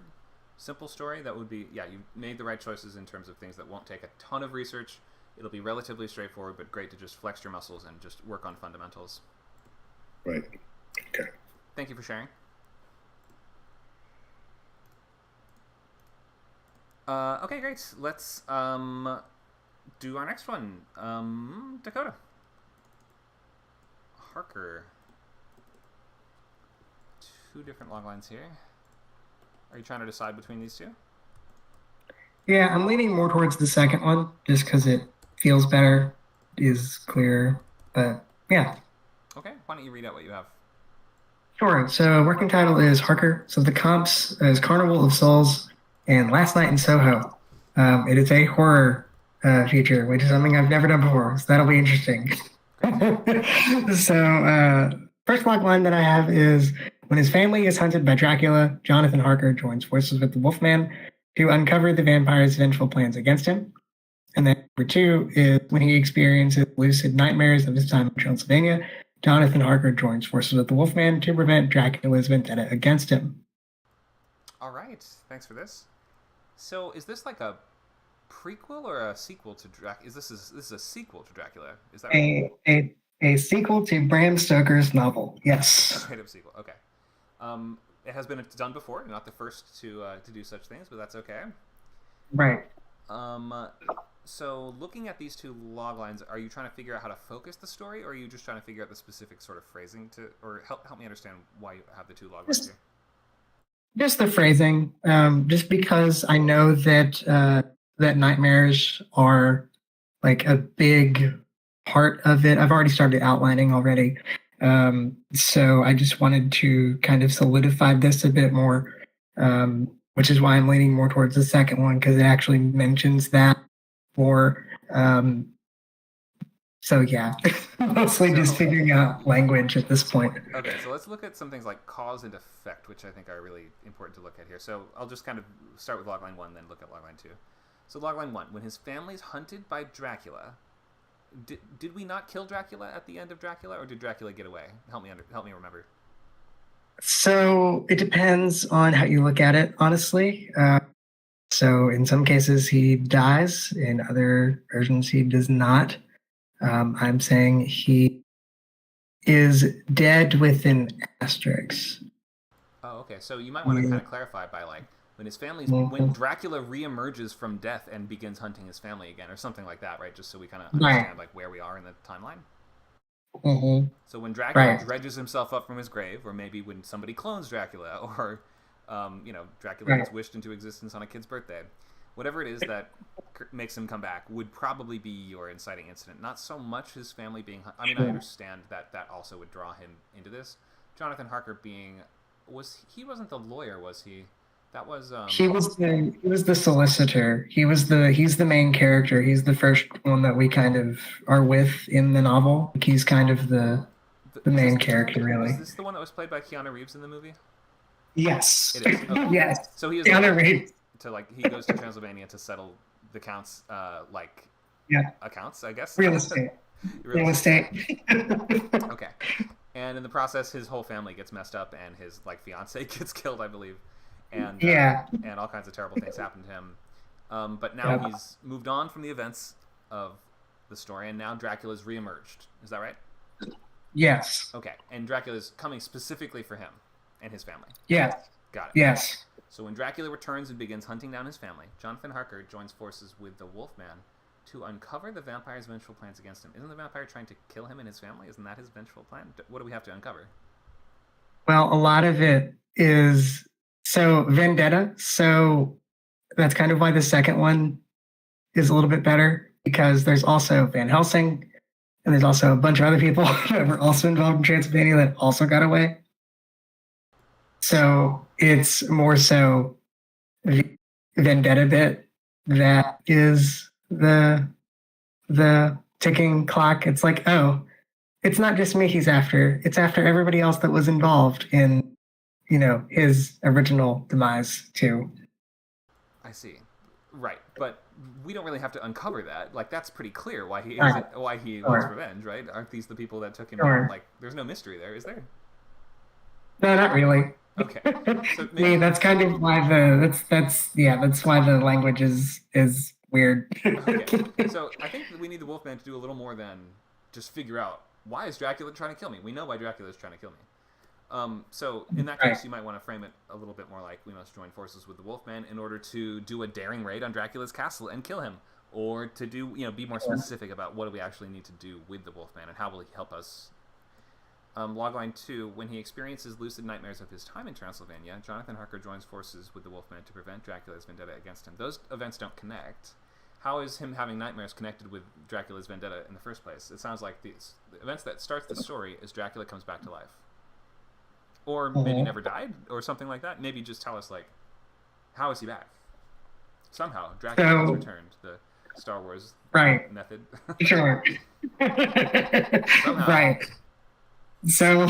S1: simple story. That would be, you made the right choices in terms of things that won't take a ton of research. It'll be relatively straightforward, but great to just flex your muscles and just work on fundamentals.
S4: Right. Okay.
S1: Thank you for sharing. Okay, great. Let's do our next one. Dakota. Harker. 2 different log lines here. Are you trying to decide between these 2?
S5: Yeah, I'm leaning more towards the second one, just because it feels better, is clearer. But yeah.
S1: Okay, why don't you read out what you have?
S5: Sure. So working title is Harker. So the comps is Carnival of Souls and Last Night in Soho. It is a horror feature, which is something I've never done before, so that'll be interesting. So first log line that I have is, when his family is hunted by Dracula, Jonathan Harker joins forces with the Wolfman to uncover the vampire's vengeful plans against him. And then number 2 is, when he experiences lucid nightmares of his time in Transylvania, Jonathan Harker joins forces with the Wolfman to prevent Dracula's vendetta against him.
S1: All right, thanks for this. So, is this like a prequel or a sequel to Dracula? This is a sequel to Dracula? Is that right?
S5: A sequel to Bram Stoker's novel? Yes.
S1: A straight up sequel. Okay. It has been done before. You're not the first to do such things, but that's okay.
S5: Right.
S1: So, looking at these 2 log lines, are you trying to figure out how to focus the story, or are you just trying to figure out the specific sort of phrasing or help me understand why you have the 2 log lines here?
S5: Just the phrasing. Just because I know that that nightmares are like a big part of it. I've already started outlining already. So I just wanted to kind of solidify this a bit more, which is why I'm leaning more towards the second one, because it actually mentions that more. So yeah, mostly just figuring out language at this point.
S1: Okay, so let's look at some things like cause and effect, which I think are really important to look at here. So I'll just kind of start with logline 1, then look at logline 2. So logline 1, when his family's hunted by Dracula, did we not kill Dracula at the end of Dracula, or did Dracula get away? Help me remember.
S5: So it depends on how you look at it, honestly. So in some cases he dies, in other versions he does not. I'm saying he is dead with an asterisk.
S1: Oh, okay. So you might want to kind of clarify by like when Dracula reemerges from death and begins hunting his family again, or something like that, right? Just so we kind of understand like where we are in the timeline.
S5: Mm-hmm.
S1: So when Dracula dredges himself up from his grave, or maybe when somebody clones Dracula, or Dracula gets wished into existence on a kid's birthday, whatever it is that makes him come back would probably be your inciting incident. Not so much his family being... I mean, I understand that also would draw him into this. Jonathan Harker being... He wasn't the lawyer, was he? That was...
S5: He was the solicitor. He's the main character. He's the first one that we kind of are with in the novel. He's kind of the main character, really.
S1: Is this the one that was played by Keanu Reeves in the movie?
S5: Yes.
S1: It is. Okay.
S5: Yes.
S1: So he is
S5: Keanu Reeves.
S1: He goes to Transylvania to settle the accounts, accounts, I guess.
S5: Real estate. Real estate.
S1: Okay. And in the process, his whole family gets messed up, and his fiance gets killed, I believe, and and all kinds of terrible things happen to him. But now he's moved on from the events of the story, and now Dracula's reemerged. Is that right?
S5: Yes.
S1: Okay. And Dracula's coming specifically for him and his family.
S5: Yes.
S1: Got it.
S5: Yes.
S1: So when Dracula returns and begins hunting down his family, Jonathan Harker joins forces with the Wolfman to uncover the vampire's vengeful plans against him. Isn't the vampire trying to kill him and his family? Isn't that his vengeful plan? What do we have to uncover?
S5: Well, a lot of it is vendetta. So that's kind of why the second one is a little bit better, because there's also Van Helsing, and there's also a bunch of other people that were also involved in Transylvania that also got away. So it's more so the vendetta bit that is the ticking clock. It's like, oh, it's not just me he's after. It's after everybody else that was involved in, his original demise too.
S1: I see. Right. But we don't really have to uncover that. Like, that's pretty clear why he wants revenge, right? Aren't these the people that took him down? Like, there's no mystery there, is there?
S5: No, not really.
S1: Okay. So maybe...
S5: that's kind of why that's why the language is weird.
S1: Okay. So I think that we need the Wolfman to do a little more than just figure out, why is Dracula trying to kill me? We know why Dracula is trying to kill me. So in that case, you might want to frame it a little bit more like we must join forces with the Wolfman in order to do a daring raid on Dracula's castle and kill him, or to do, be more specific about what do we actually need to do with the Wolfman and how will he help us. Logline 2, when he experiences lucid nightmares of his time in Transylvania, Jonathan Harker joins forces with the Wolfman to prevent Dracula's vendetta against him. Those events don't connect. How is him having nightmares connected with Dracula's vendetta in the first place? It sounds like the events that starts the story is Dracula comes back to life. Or maybe never died, or something like that. Maybe just tell us, how is he back? Somehow, Dracula has returned. The Star Wars method.
S5: Sure.
S1: Somehow.
S5: Right. So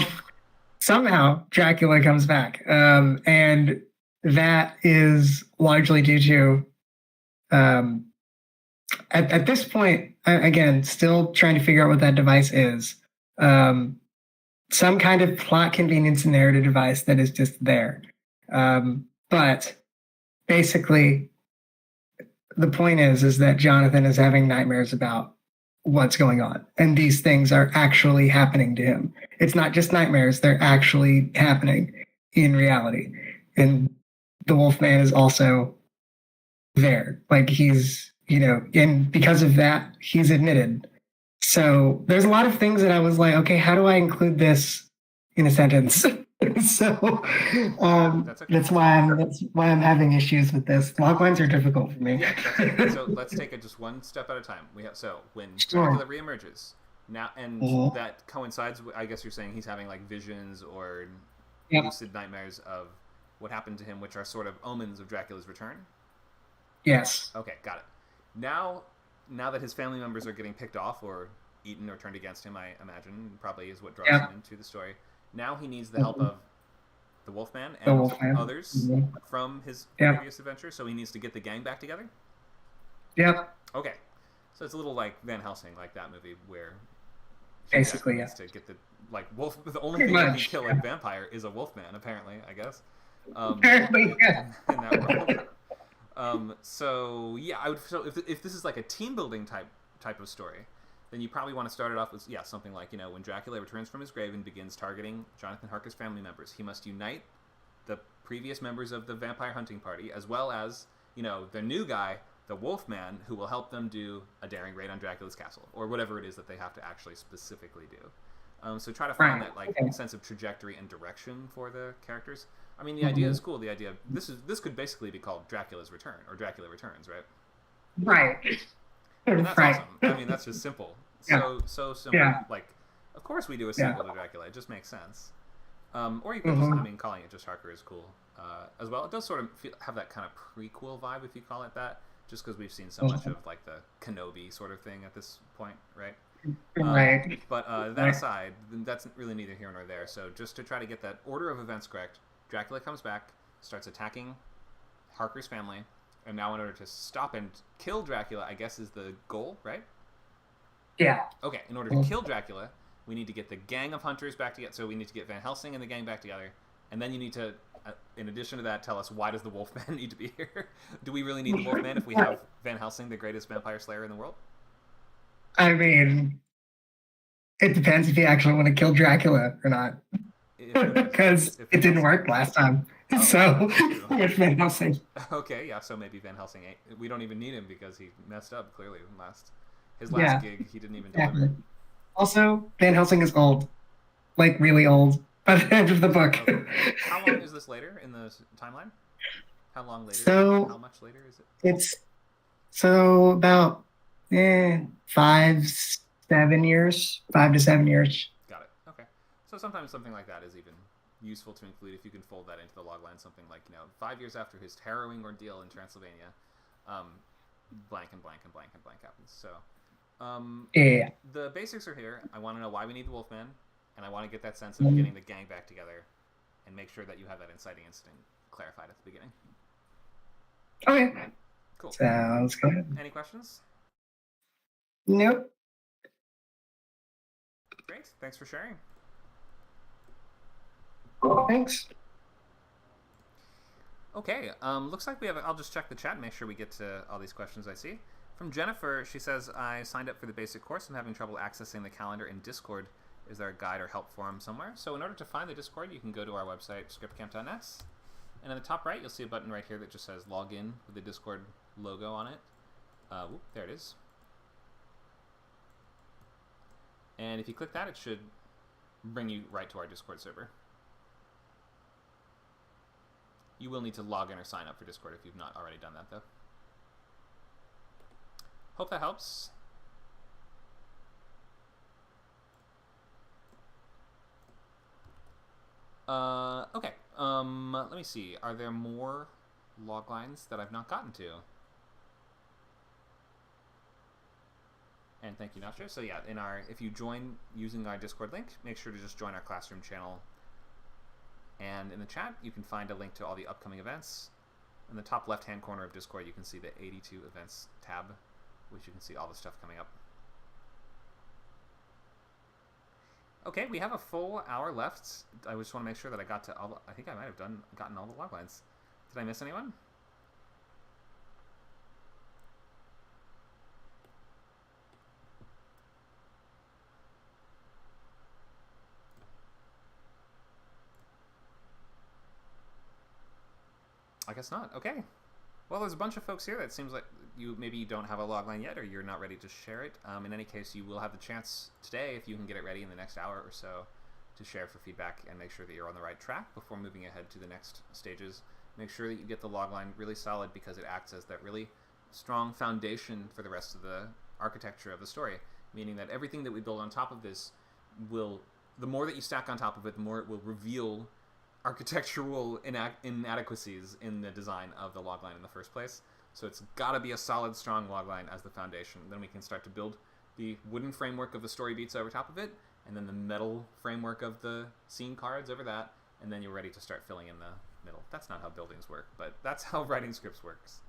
S5: somehow Dracula comes back, and that is largely due to, at this point, again, still trying to figure out what that device is. Some kind of plot convenience and narrative device that is just there. But basically, the point is that Jonathan is having nightmares about what's going on, and these things are actually happening to him. It's not just nightmares, they're actually happening in reality. And the Wolfman is also there. He's, and because of that, he's admitted. So there's a lot of things that I was like, okay, how do I include this in a sentence? So that's why I'm having issues with this. Loglines are difficult for me.
S1: Yeah, so let's take it just one step at a time. When Dracula reemerges now, and that coincides with, I guess you're saying he's having visions or lucid nightmares of what happened to him, which are sort of omens of Dracula's return.
S5: Yes.
S1: Okay, got it. Now that his family members are getting picked off or eaten or turned against him, I imagine, probably is what draws him into the story. Now he needs the help of the Wolfman and others from his previous adventure, so he needs to get the gang back together?
S5: Yep.
S1: Okay. So it's a little like Van Helsing, like that movie, where
S5: basically,
S1: needs to get the wolf. The only thing that can kill a vampire is a wolfman, apparently, I guess.
S5: Apparently,
S1: in that world. So yeah, I would. So if this is like a team building type of story, then you probably want to start it off with something like, when Dracula returns from his grave and begins targeting Jonathan Harker's family members, he must unite the previous members of the vampire hunting party as well as the new guy, the Wolfman, who will help them do a daring raid on Dracula's castle or whatever it is that they have to actually specifically do. So try to find that sense of trajectory and direction for the characters. I mean, the idea is cool. The idea this could basically be called Dracula's Return or Dracula Returns, right?
S5: Right.
S1: And that's awesome. I mean, that's just simple. So simple.
S5: Yeah.
S1: Like, of course we do a sequel to Dracula. It just makes sense. Or you could just, calling it just Harker is cool as well. It does sort of have that kind of prequel vibe, if you call it that, just because we've seen so much of like the Kenobi sort of thing at this point, right?
S5: Right.
S1: But that aside, that's really neither here nor there. So just to try to get that order of events correct, Dracula comes back, starts attacking Harker's family, and now in order to stop and kill Dracula, I guess is the goal, right?
S5: Yeah.
S1: Okay, in order to kill Dracula, we need to get the gang of hunters back together. So we need to get Van Helsing and the gang back together. And then you need to, in addition to that, tell us, why does the Wolfman need to be here? Do we really need the Wolfman if we have Van Helsing, the greatest vampire slayer in the world?
S5: I mean, it depends if you actually want to kill Dracula or not. Because it didn't work last time. So, with Van Helsing.
S1: Okay, yeah, so maybe Van Helsing ain't. We don't even need him because he messed up, clearly, his last gig, he didn't even deliver.
S5: Also, Van Helsing is old. Like, really old by the end of the book.
S1: Okay. How long is this later in the timeline? How long later?
S5: So,
S1: how much later is it?
S5: It's about 5 to 7 years.
S1: Got it. Okay. So sometimes something like that is even useful to include if you can fold that into the logline. Something like 5 years after his harrowing ordeal in Transylvania, blank and blank and blank and blank happens. So the basics are here. I want to know why we need the Wolfman, and I want to get that sense of getting the gang back together, and make sure that you have that inciting instinct clarified at the beginning.
S5: Okay.
S1: Cool.
S5: Sounds good.
S1: Any questions?
S5: Nope.
S1: Great. Thanks for sharing.
S5: Thanks.
S1: Okay. Looks like we have. I'll just check the chat and make sure we get to all these questions I see. From Jennifer, she says, I signed up for the basic course and having trouble accessing the calendar in Discord. Is there a guide or help forum somewhere? So in order to find the Discord, you can go to our website, scriptcamp.net. And in the top right, you'll see a button right here that just says login with the Discord logo on it. There it is. And if you click that, it should bring you right to our Discord server. You will need to log in or sign up for Discord if you've not already done that, though. Hope that helps. Okay. Let me see. Are there more log lines that I've not gotten to? And thank you, Nacho. So yeah, if you join using our Discord link, make sure to just join our classroom channel. And in the chat, you can find a link to all the upcoming events. In the top left-hand corner of Discord, you can see the 82 events tab, which you can see all the stuff coming up. Okay, we have a full hour left. I just want to make sure that I got to all. I think I might have gotten all the log lines. Did I miss anyone? I guess not. Okay. Well, there's a bunch of folks here that seems like maybe you don't have a logline yet, or you're not ready to share it. In any case, you will have the chance today, if you can get it ready in the next hour or so, to share for feedback and make sure that you're on the right track before moving ahead to the next stages. Make sure that you get the logline really solid because it acts as that really strong foundation for the rest of the architecture of the story, meaning that everything that we build on top of this the more that you stack on top of it, the more it will reveal architectural inadequacies in the design of the logline in the first place. So it's got to be a solid, strong logline as the foundation. Then we can start to build the wooden framework of the story beats over top of it, and then the metal framework of the scene cards over that, and then you're ready to start filling in the middle. That's not how buildings work, but that's how writing scripts works.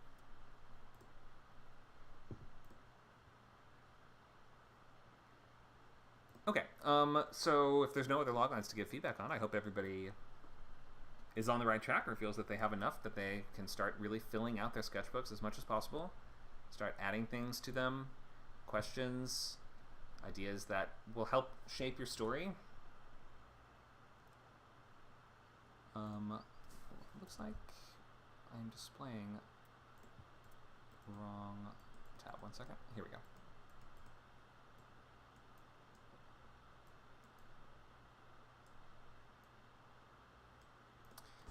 S1: Okay, so if there's no other loglines to give feedback on, I hope everybody is on the right track or feels that they have enough that they can start really filling out their sketchbooks as much as possible. Start adding things to them, questions, ideas that will help shape your story. Looks like I'm displaying wrong tab. 1 second. Here we go.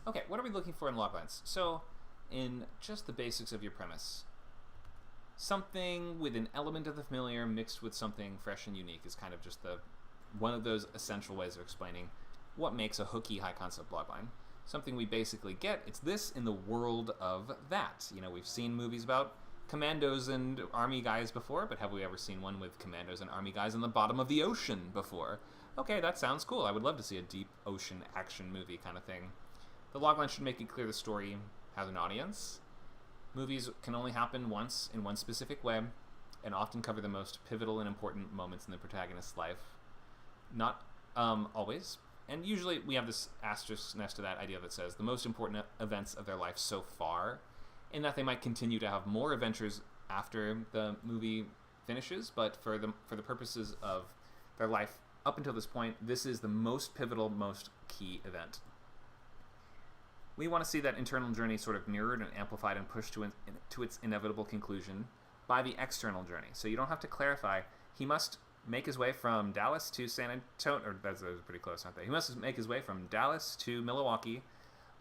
S1: Okay, what are we looking for in loglines? So, in just the basics of your premise, something with an element of the familiar mixed with something fresh and unique is kind of just one of those essential ways of explaining what makes a hooky high concept logline. Something we basically get, it's this in the world of that. You know, we've seen movies about commandos and army guys before, but have we ever seen one with commandos and army guys in the bottom of the ocean before? Okay, that sounds cool. I would love to see a deep ocean action movie kind of thing. The logline should make it clear the story has an audience. Movies can only happen once in one specific way, and often cover the most pivotal and important moments in the protagonist's life. Not always. And usually we have this asterisk next to that idea that says the most important events of their life so far, in that they might continue to have more adventures after the movie finishes, but for the purposes of their life up until this point, this is the most pivotal, most key event. We want to see that internal journey sort of mirrored and amplified and pushed to its inevitable conclusion by the external journey. So you don't have to clarify. He must make his way from Dallas to San Antonio, or that's pretty close, aren't they? He must make his way from Dallas to Milwaukee,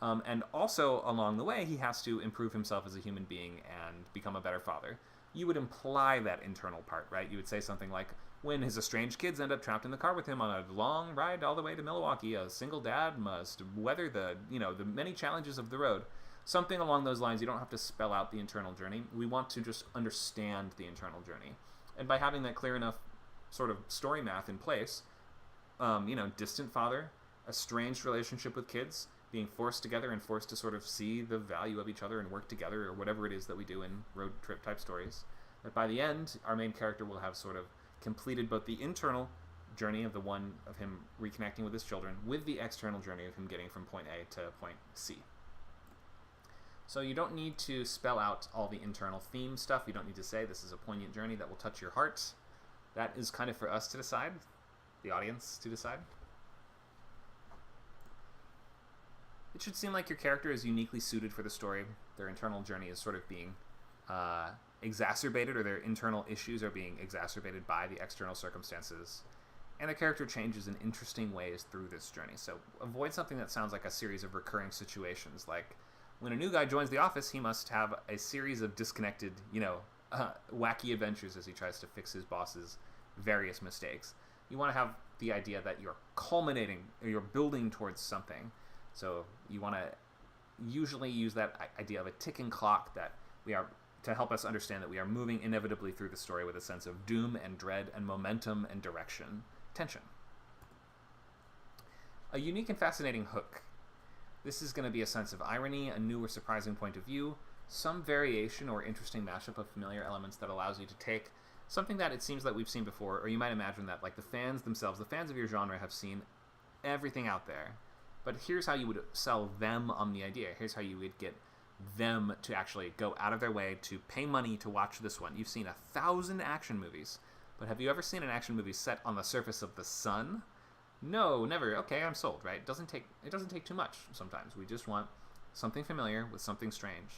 S1: and also along the way, he has to improve himself as a human being and become a better father. You would imply that internal part, right? You would say something like, when his estranged kids end up trapped in the car with him on a long ride all the way to Milwaukee, a single dad must weather the many challenges of the road. Something along those lines. You don't have to spell out the internal journey. We want to just understand the internal journey. And by having that clear enough sort of story math in place, distant father, estranged relationship with kids, being forced together and forced to sort of see the value of each other and work together, or whatever it is that we do in road trip type stories. That by the end, our main character will have sort of completed both the internal journey of him reconnecting with his children with the external journey of him getting from point A to point C. So you don't need to spell out all the internal theme stuff. You don't need to say this is a poignant journey that will touch your heart. That is kind of for us to decide, the audience to decide. It should seem like your character is uniquely suited for the story. Their internal journey is sort of being exacerbated, or their internal issues are being exacerbated by the external circumstances, and the character changes in interesting ways through this journey. So avoid something that sounds like a series of recurring situations, like when a new guy joins the office, he must have a series of disconnected, wacky adventures as he tries to fix his boss's various mistakes. You want to have the idea that you're culminating, or you're building towards something. So you want to usually use that idea of a ticking clock that we are, to help us understand that we are moving inevitably through the story with a sense of doom and dread and momentum and direction, tension. A unique and fascinating hook. This is going to be a sense of irony, a new or surprising point of view, some variation or interesting mashup of familiar elements that allows you to take something that it seems that we've seen before, or you might imagine that like the fans themselves, the fans of your genre have seen everything out there. But here's how you would sell them on the idea. Here's how you would get them to actually go out of their way to pay money to watch this one. You've seen 1,000 action movies, but have you ever seen an action movie set on the surface of the sun? No, never. Okay, I'm sold, right? It doesn't take too much sometimes. We just want something familiar with something strange.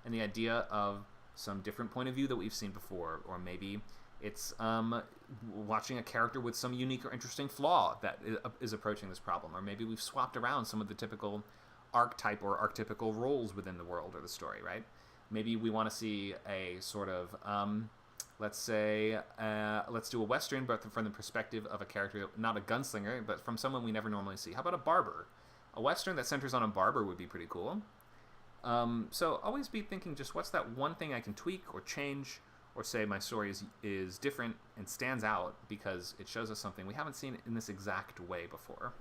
S1: And the idea of some different point of view that we've seen before, or maybe it's watching a character with some unique or interesting flaw that is approaching this problem, or maybe we've swapped around some of the typical archetype or archetypical roles within the world or the story, right? Maybe we want to see a sort of, let's do a Western, but from the perspective of a character, not a gunslinger, but from someone we never normally see. How about a barber? A Western that centers on a barber would be pretty cool. So always be thinking just what's that one thing I can tweak or change or say my story is different and stands out because it shows us something we haven't seen in this exact way before.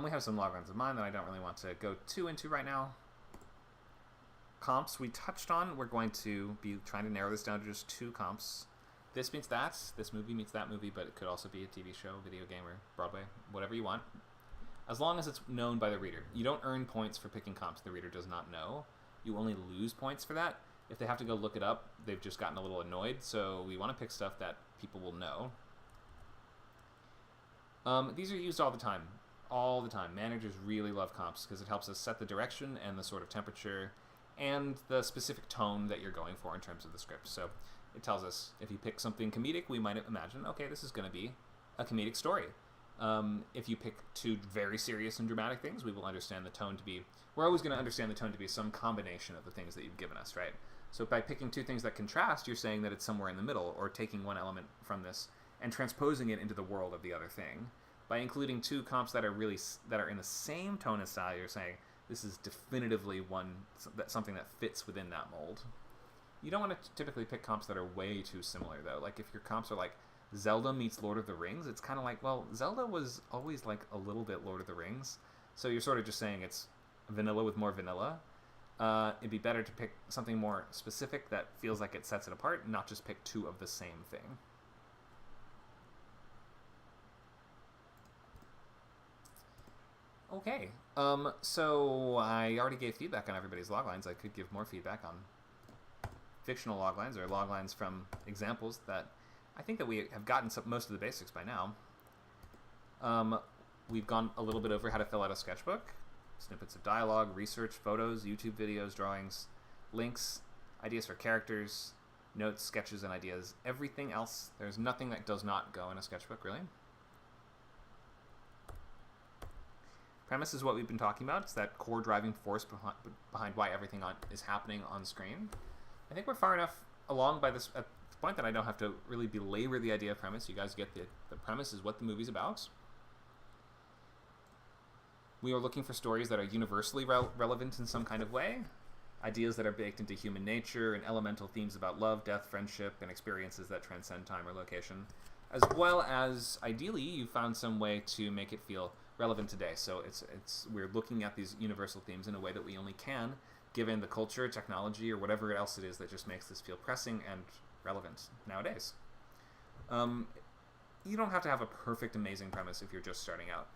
S1: We have some loglines of mine that I don't really want to go too into right now. Comps we touched on. We're going to be trying to narrow this down to just 2 comps. This meets that. This movie meets that movie, but it could also be a TV show, video game, or Broadway, whatever you want. As long as it's known by the reader. You don't earn points for picking comps the reader does not know. You only lose points for that. If they have to go look it up, they've just gotten a little annoyed, so we want to pick stuff that people will know. These are used all the time. All the time. Managers really love comps because it helps us set the direction and the sort of temperature and the specific tone that you're going for in terms of the script. So it tells us if you pick something comedic, we might imagine, okay, this is going to be a comedic story. If you pick 2 very serious and dramatic things, we will understand the tone to be, we're always going to understand the tone to be some combination of the things that you've given us, right? So by picking 2 things that contrast, you're saying that it's somewhere in the middle, or taking one element from this and transposing it into the world of the other thing. By including 2 comps that are in the same tone and style, you're saying this is definitively something that fits within that mold. You don't want to typically pick comps that are way too similar, though. Like, if your comps are like Zelda meets Lord of the Rings, it's kind of like, well, Zelda was always like a little bit Lord of the Rings, so you're sort of just saying it's vanilla with more vanilla. It'd be better to pick something more specific that feels like it sets it apart, not just pick 2 of the same thing. Okay, so I already gave feedback on everybody's loglines. I could give more feedback on fictional loglines or loglines from examples that I think that we have gotten most of the basics by now. We've gone a little bit over how to fill out a sketchbook, snippets of dialogue, research, photos, YouTube videos, drawings, links, ideas for characters, notes, sketches, and ideas. Everything else, there's nothing that does not go in a sketchbook, really. Premise is what we've been talking about. It's that core driving force behind why everything is happening on screen. I think we're far enough along at the point that I don't have to really belabor the idea of premise. You guys get the premise is what the movie's about. We are looking for stories that are universally relevant in some kind of way. Ideas that are baked into human nature and elemental themes about love, death, friendship, and experiences that transcend time or location. As well as, ideally, you found some way to make it feel relevant today. So we're looking at these universal themes in a way that we only can, given the culture, technology, or whatever else it is that just makes this feel pressing and relevant nowadays. You don't have to have a perfect, amazing premise if you're just starting out.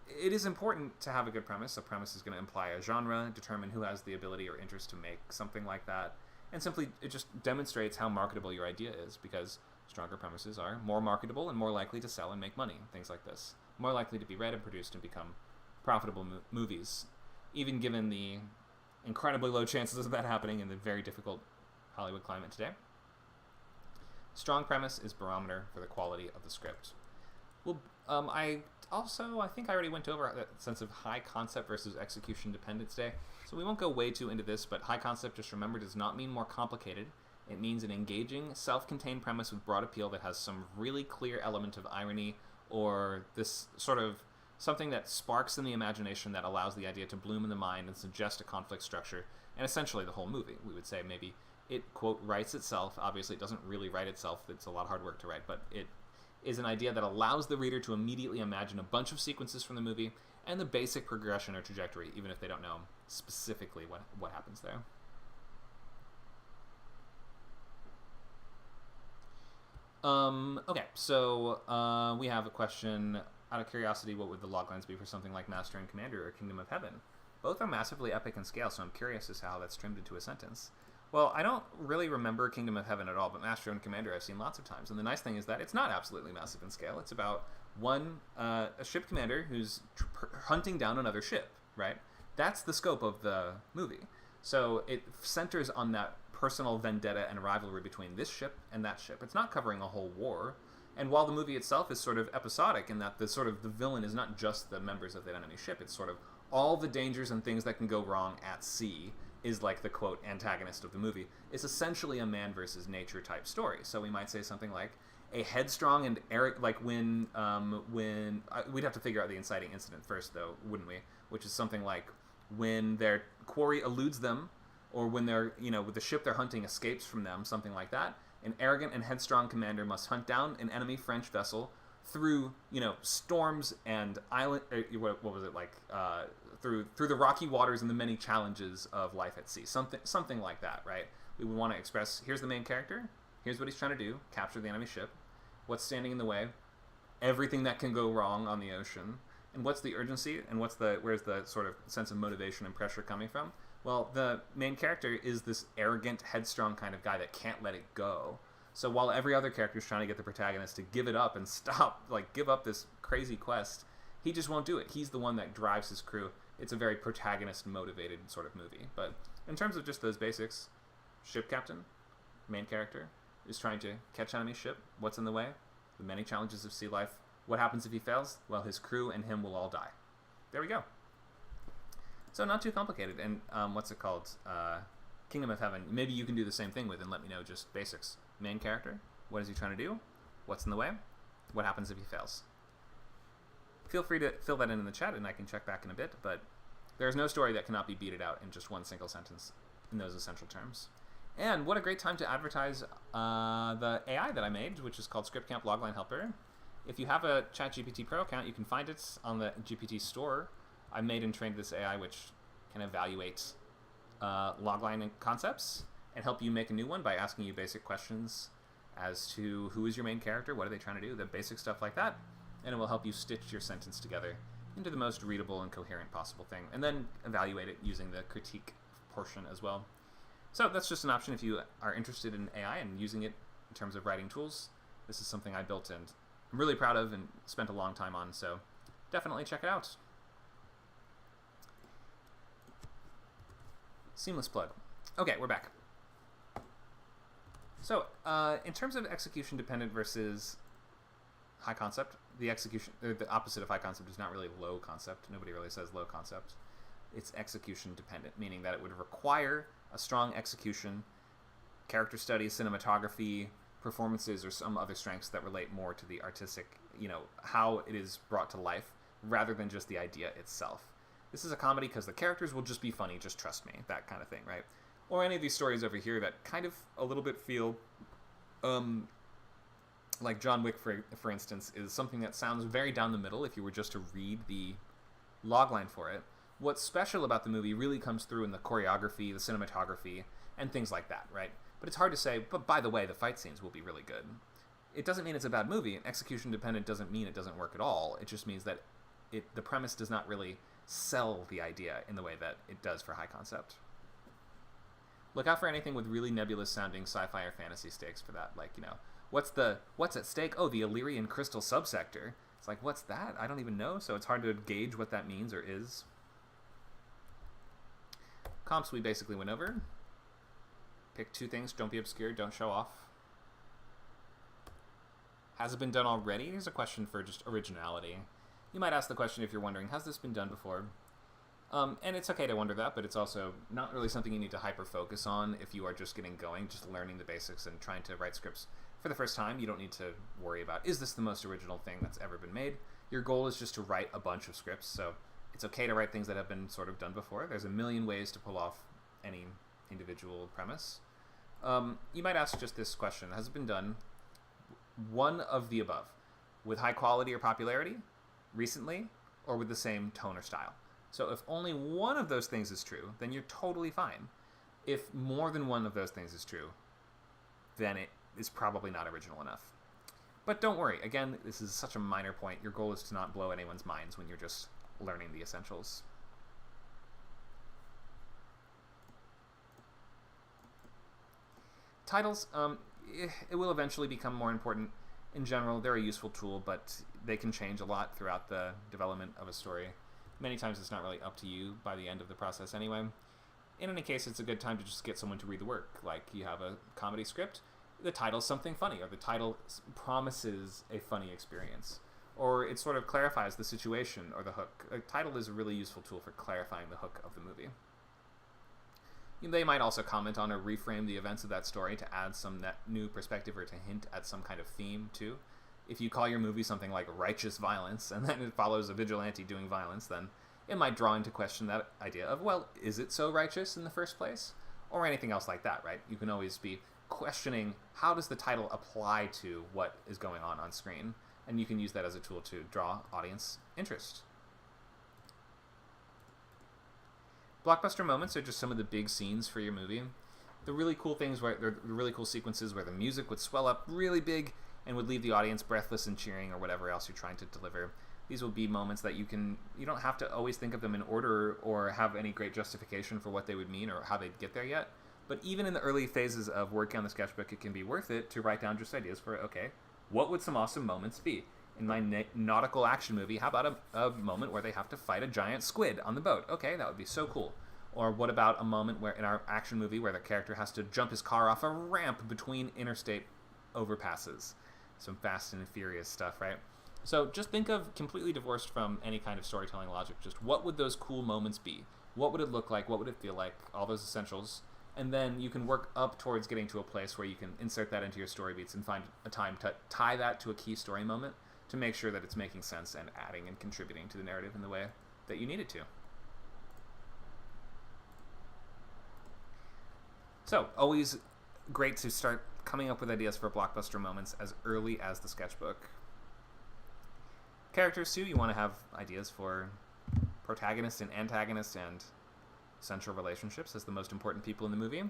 S1: It is important to have a good premise. A premise is going to imply a genre, determine who has the ability or interest to make something like that, and simply it just demonstrates how marketable your idea is, because stronger premises are more marketable and more likely to sell and make money, things like this. More likely to be read and produced and become profitable movies, even given the incredibly low chances of that happening in the very difficult Hollywood climate today. Strong premise is barometer for the quality of the script. Well, I think I already went over that sense of high concept versus execution dependent today, so we won't go way too into this, but high concept, just remember, does not mean more complicated. It means an engaging, self-contained premise with broad appeal that has some really clear element of irony, or this sort of something that sparks in the imagination that allows the idea to bloom in the mind and suggest a conflict structure, and essentially the whole movie. We would say maybe it, quote, writes itself. Obviously, it doesn't really write itself. It's a lot of hard work to write, but it is an idea that allows the reader to immediately imagine a bunch of sequences from the movie and the basic progression or trajectory, even if they don't know specifically what happens there. Okay, so we have a question. Out of curiosity, what would the loglines be for something like Master and Commander or Kingdom of Heaven? Both are massively epic in scale, so I'm curious as to how that's trimmed into a sentence. Well, I don't really remember Kingdom of Heaven at all, but Master and Commander I've seen lots of times. And the nice thing is that it's not absolutely massive in scale. It's about a ship commander who's hunting down another ship, right? That's the scope of the movie. So it centers on that personal vendetta and rivalry between this ship and that ship. It's not covering a whole war. And while the movie itself is sort of episodic in that the villain is not just the members of that enemy ship, it's sort of all the dangers and things that can go wrong at sea is like the, quote, antagonist of the movie. It's essentially a man versus nature type story. So we might say something like a headstrong and arrogant, like when we'd have to figure out the inciting incident first, though, wouldn't we? Which is something like when they're quarry eludes them, or when they're, with the ship they're hunting escapes from them, something like that, an arrogant and headstrong commander must hunt down an enemy French vessel through, storms and island, what was it like, through the rocky waters and the many challenges of life at sea. Something like that, right? We would want to express, here's the main character, here's what he's trying to do, capture the enemy ship, what's standing in the way, everything that can go wrong on the ocean, and what's the urgency, and where's the sort of sense of motivation and pressure coming from? Well, the main character is this arrogant, headstrong kind of guy that can't let it go. So while every other character is trying to get the protagonist to give it up and stop, give up this crazy quest, he just won't do it. He's the one that drives his crew. It's a very protagonist-motivated sort of movie. But in terms of just those basics, ship captain, main character, is trying to catch enemy ship. What's in the way? The many challenges of sea life. What happens if he fails? Well, his crew and him will all die. There we go. So not too complicated. And what's it called? Kingdom of Heaven. Maybe you can do the same thing with and let me know just basics. Main character. What is he trying to do? What's in the way? What happens if he fails? Feel free to fill that in the chat and I can check back in a bit, but there's no story that cannot be beated out in just one single sentence in those essential terms. And what a great time to advertise the AI that I made, which is called Script Logline Helper. If you have a ChatGPT Pro account, you can find it on the GPT store. I made and trained this AI which can evaluate logline concepts and help you make a new one by asking you basic questions as to who is your main character, what are they trying to do, the basic stuff like that, and it will help you stitch your sentence together into the most readable and coherent possible thing, and then evaluate it using the critique portion as well. So that's just an option if you are interested in AI and using it in terms of writing tools. This is something I built and I'm really proud of and spent a long time on, so definitely check it out. Seamless plug. Okay, we're back. So, in terms of execution dependent versus high concept, the opposite of high concept is not really low concept. Nobody really says low concept. It's execution dependent, meaning that it would require a strong execution, character study, cinematography, performances, or some other strengths that relate more to the artistic, how it is brought to life, rather than just the idea itself. This is a comedy because the characters will just be funny, just trust me, that kind of thing, right? Or any of these stories over here that kind of a little bit feel, like John Wick, for instance, is something that sounds very down the middle if you were just to read the logline for it. What's special about the movie really comes through in the choreography, the cinematography, and things like that, right? But it's hard to say, but by the way, the fight scenes will be really good. It doesn't mean it's a bad movie, and execution dependent doesn't mean it doesn't work at all. It just means that the premise does not really sell the idea in the way that it does for high concept. Look out for anything with really nebulous sounding sci-fi or fantasy stakes for that. Like, what's at stake? Oh, the Illyrian crystal subsector. It's like, what's that? I don't even know, so it's hard to gauge what that means or is. Comps we basically went over. Pick two things. Don't be obscure. Don't show off. Has it been done already? Here's a question for just originality. You might ask the question if you're wondering, has this been done before? And it's okay to wonder that, but it's also not really something you need to hyper-focus on if you are just getting going, just learning the basics and trying to write scripts for the first time. You don't need to worry about, is this the most original thing that's ever been made? Your goal is just to write a bunch of scripts, so it's okay to write things that have been sort of done before. There's a million ways to pull off any individual premise. You might ask just this question, has it been done one of the above, with high quality or popularity, recently, or with the same tone or style? So if only one of those things is true, then you're totally fine. If more than one of those things is true, then it is probably not original enough. But don't worry, again, this is such a minor point. Your goal is to not blow anyone's minds when you're just learning the essentials. Titles, it will eventually become more important. In general, they're a useful tool, but they can change a lot throughout the development of a story. Many times it's not really up to you by the end of the process anyway. In any case, it's a good time to just get someone to read the work. Like, you have a comedy script, the title's something funny, or the title promises a funny experience, or it sort of clarifies the situation or the hook. A title is a really useful tool for clarifying the hook of the movie. They might also comment on or reframe the events of that story to add some new perspective or to hint at some kind of theme, too. If you call your movie something like Righteous Violence, and then it follows a vigilante doing violence, then it might draw into question that idea of, well, is it so righteous in the first place? Or anything else like that, right? You can always be questioning, how does the title apply to what is going on screen? And you can use that as a tool to draw audience interest. Blockbuster moments are just some of the big scenes for your movie. The really cool things, the really cool sequences where the music would swell up really big and would leave the audience breathless and cheering, or whatever else you're trying to deliver. These will be moments that you don't have to always think of them in order or have any great justification for what they would mean or how they'd get there yet. But even in the early phases of working on the sketchbook, it can be worth it to write down just ideas for, okay, what would some awesome moments be? In my nautical action movie, how about a moment where they have to fight a giant squid on the boat? Okay, that would be so cool. Or what about a moment where in our action movie where the character has to jump his car off a ramp between interstate overpasses? Some Fast and Furious stuff, right? So just think of, completely divorced from any kind of storytelling logic, just what would those cool moments be? What would it look like? What would it feel like? All those essentials. And then you can work up towards getting to a place where you can insert that into your story beats and find a time to tie that to a key story moment to make sure that it's making sense and adding and contributing to the narrative in the way that you need it to. So, always great to start coming up with ideas for blockbuster moments as early as the sketchbook. Characters, too, you want to have ideas for protagonist and antagonist and central relationships as the most important people in the movie.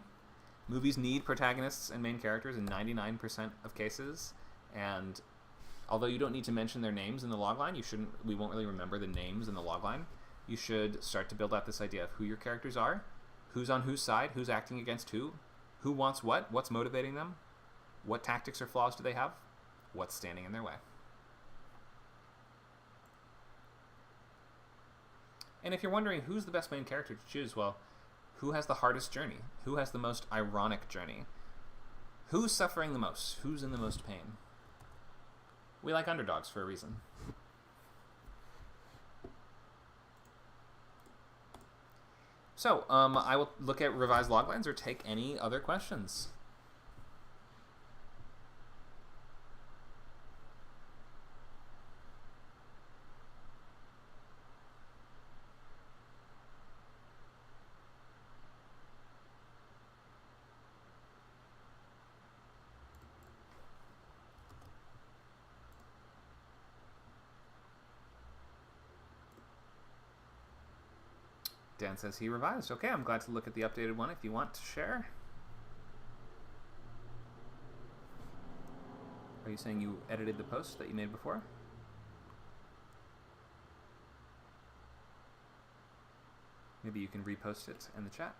S1: Movies need protagonists and main characters in 99% of cases, and although you don't need to mention their names in the logline, we won't really remember the names in the logline. You should start to build out this idea of who your characters are, who's on whose side, who's acting against who wants what, what's motivating them, what tactics or flaws do they have, what's standing in their way. And if you're wondering who's the best main character to choose, well, who has the hardest journey? Who has the most ironic journey? Who's suffering the most? Who's in the most pain? We like underdogs for a reason. So, I will look at revised loglines or take any other questions. Dan says he revised. Okay, I'm glad to look at the updated one if you want to share. Are you saying you edited the post that you made before? Maybe you can repost it in the chat.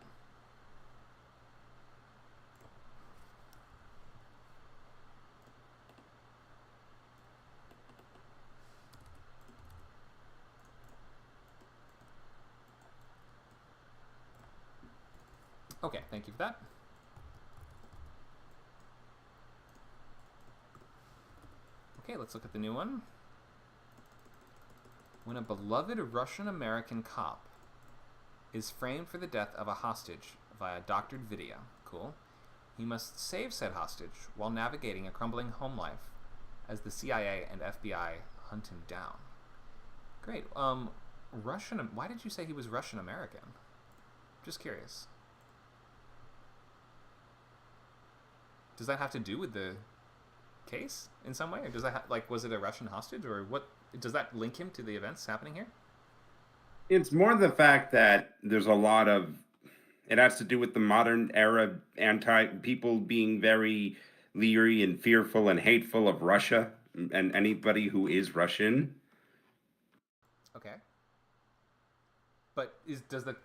S1: Okay, thank you for that. Okay, let's look at the new one. When a beloved Russian-American cop is framed for the death of a hostage via doctored video, cool, he must save said hostage while navigating a crumbling home life as the CIA and FBI hunt him down. Great. Why did you say he was Russian-American? Just curious. Does that have to do with the case in some way? Or does that was it a Russian hostage, or what? Does that link him to the events happening here?
S3: It's more the fact that there's a lot of, it has to do with the modern era people being very leery and fearful and hateful of Russia and anybody who is Russian.
S1: Okay. But does the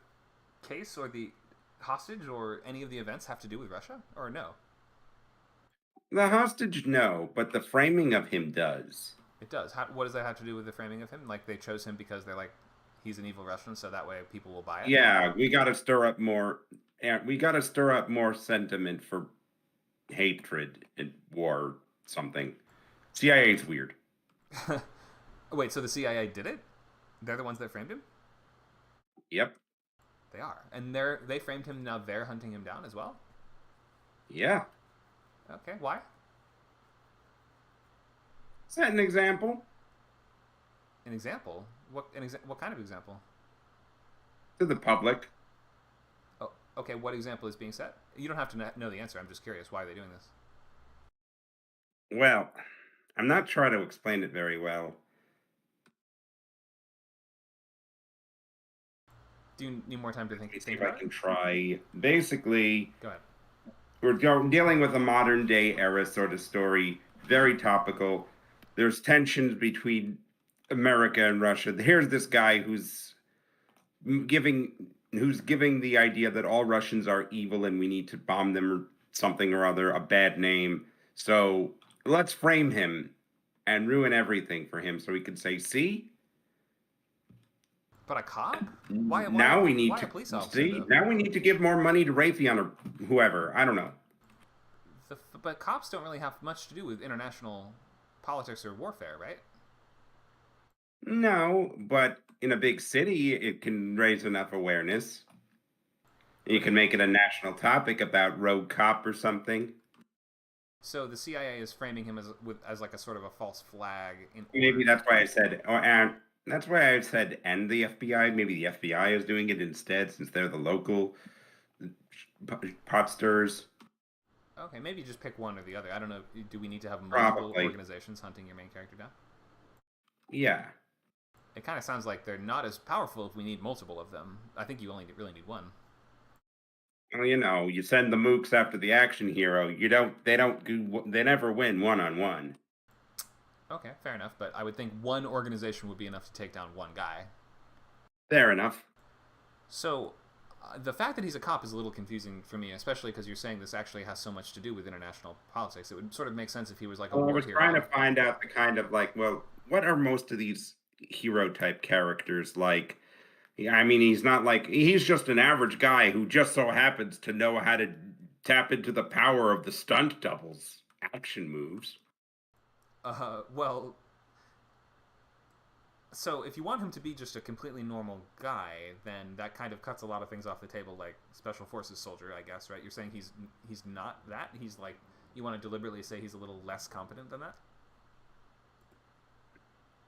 S1: case or the hostage or any of the events have to do with Russia, or no?
S3: The hostage, no, but the framing of him does.
S1: It does. What does that have to do with the framing of him? Like, they chose him because they're like, he's an evil Russian, so that way people will buy it?
S3: Yeah, we got to stir up more. We got to stir up more sentiment for hatred and war or something. CIA's weird.
S1: Wait, so the CIA did it? They're the ones that framed him?
S3: Yep.
S1: They are. And they framed him, now they're hunting him down as well?
S3: Yeah.
S1: Okay, why?
S3: Set an example.
S1: An example? What kind of example?
S3: to the public.
S1: Oh, okay. What example is being set? You don't have to know the answer. I'm just curious. Why are they doing this?
S3: Well, I'm not trying to explain it very well.
S1: Do you need more time to
S3: Let me see
S1: think
S3: if I
S1: about
S3: can
S1: it?
S3: try. Basically,
S1: Go ahead.
S3: we're dealing with a modern day era sort of story, very topical. There's tensions between America and Russia. Here's this guy giving who's giving the idea that all Russians are evil and we need to bomb them or something or other, a bad name. So let's frame him and ruin everything for him so he can say, see?
S1: But a cop? Why
S3: Now we need
S1: why
S3: to
S1: a police officer?
S3: see.
S1: Though?
S3: Now we need to give more money to Raytheon or whoever. I don't know.
S1: But cops don't really have much to do with international politics or warfare, right?
S3: No, but in a big city, it can raise enough awareness. You can make it a national topic about rogue cop or something.
S1: So the CIA is framing him as like a sort of a false flag.
S3: Maybe that's why I said, and that's why I said, and the FBI. Maybe the FBI is doing it instead, since they're the local pot stirrers.
S1: Okay, maybe just pick one or the other. I don't know. Do we need to have multiple
S3: Probably.
S1: organizations hunting your main character down?
S3: Yeah.
S1: It kind of sounds like they're not as powerful if we need multiple of them. I think you only really need one.
S3: Well, you send the mooks after the action hero. They never win one-on-one.
S1: Okay, fair enough. But I would think one organization would be enough to take down one guy.
S3: Fair enough.
S1: So the fact that he's a cop is a little confusing for me, especially because you're saying this actually has so much to do with international politics. It would sort of make sense if he was like a
S3: Well, I
S1: war
S3: was
S1: hero.
S3: trying to find out the kind of what are most of these hero type characters like? I mean, he's just an average guy who just so happens to know how to tap into the power of the stunt doubles action moves.
S1: Well, so if you want him to be just a completely normal guy, then that kind of cuts a lot of things off the table, like special forces soldier, I guess, right? You're saying he's not that? He's like, you want to deliberately say he's a little less competent than that?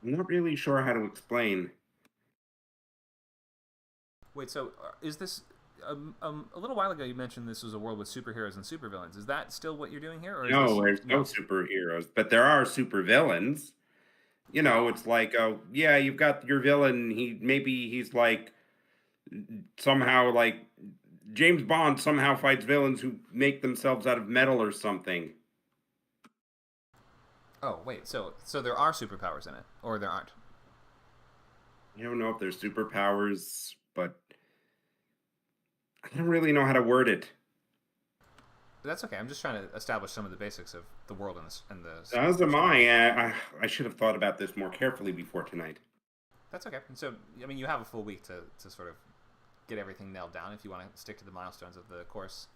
S3: I'm not really sure how to explain.
S1: Wait, so is this a little while ago you mentioned this was a world with superheroes and supervillains. Is that still what you're doing here? Or
S3: No, there's no superheroes, but there are supervillains. It's like, oh yeah, you've got your villain. He's like somehow like James Bond somehow fights villains who make themselves out of metal or something.
S1: Oh wait, so there are superpowers in it, or there aren't?
S3: I don't know if there's superpowers, but I don't really know how to word it.
S1: That's okay. I'm just trying to establish some of the basics of the world and the.
S3: As am I. I should have thought about this more carefully before tonight.
S1: That's okay. So, I mean, you have a full week to sort of get everything nailed down if you want to stick to the milestones of the course.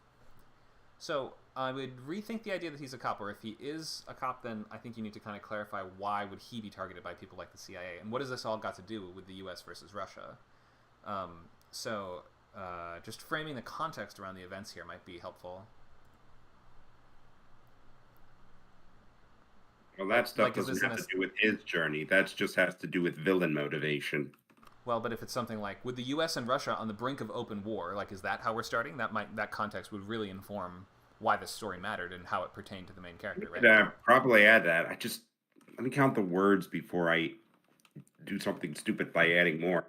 S1: So, I would rethink the idea that he's a cop, or if he is a cop, then I think you need to kind of clarify why would he be targeted by people like the CIA, and what has this all got to do with the U.S. versus Russia? Just framing the context around the events here might be helpful.
S3: Well, that stuff doesn't have to do with his journey. That just has to do with villain motivation.
S1: Well, but if it's something like, with the U.S. and Russia on the brink of open war, like, is that how we're starting? That context would really inform why this story mattered and how it pertained to the main character, right?
S3: Probably add that. Let me count the words before I do something stupid by adding more.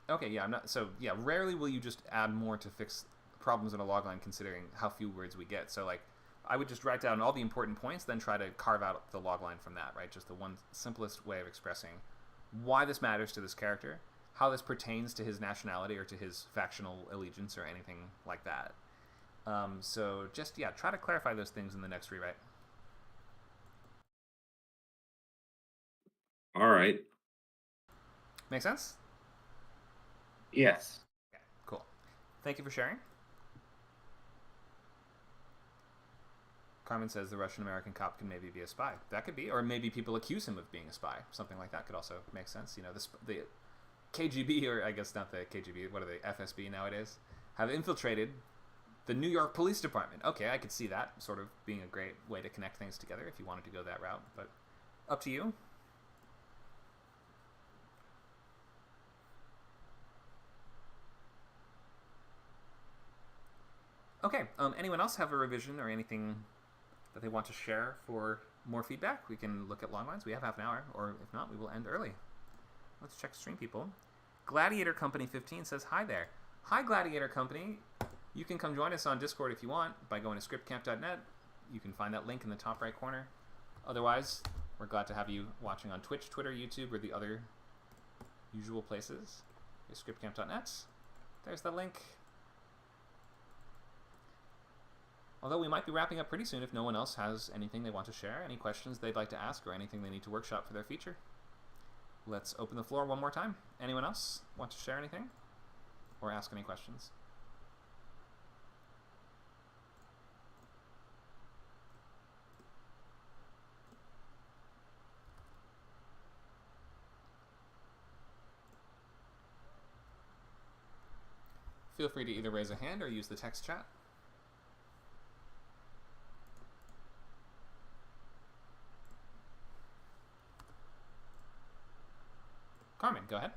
S1: Okay, yeah, rarely will you just add more to fix problems in a logline considering how few words we get. So, like, I would just write down all the important points, then try to carve out the logline from that, right? Just the one simplest way of expressing why this matters to this character, how this pertains to his nationality or to his factional allegiance or anything like that. Try to clarify those things in the next rewrite.
S3: All right.
S1: Make sense?
S3: Yes.
S1: Okay, cool. Thank you for sharing. Carmen says the Russian-American cop can maybe be a spy. That could be, or maybe people accuse him of being a spy. Something like that could also make sense. The KGB, or I guess not the KGB, what are they, FSB nowadays, have infiltrated the New York Police Department. Okay, I could see that sort of being a great way to connect things together if you wanted to go that route, but up to you. Okay, anyone else have a revision or anything that they want to share for more feedback? We can look at long lines. We have half an hour, or if not, we will end early. Let's check stream people. Gladiator Company 15 says, hi there. Hi, Gladiator Company. You can come join us on Discord if you want by going to scriptcamp.net. You can find that link in the top right corner. Otherwise, we're glad to have you watching on Twitch, Twitter, YouTube, or the other usual places. Here's scriptcamp.net. There's the link. Although we might be wrapping up pretty soon if no one else has anything they want to share, any questions they'd like to ask, or anything they need to workshop for their feature. Let's open the floor one more time. Anyone else want to share anything or ask any questions? Feel free to either raise a hand or use the text chat. Carmen, go ahead.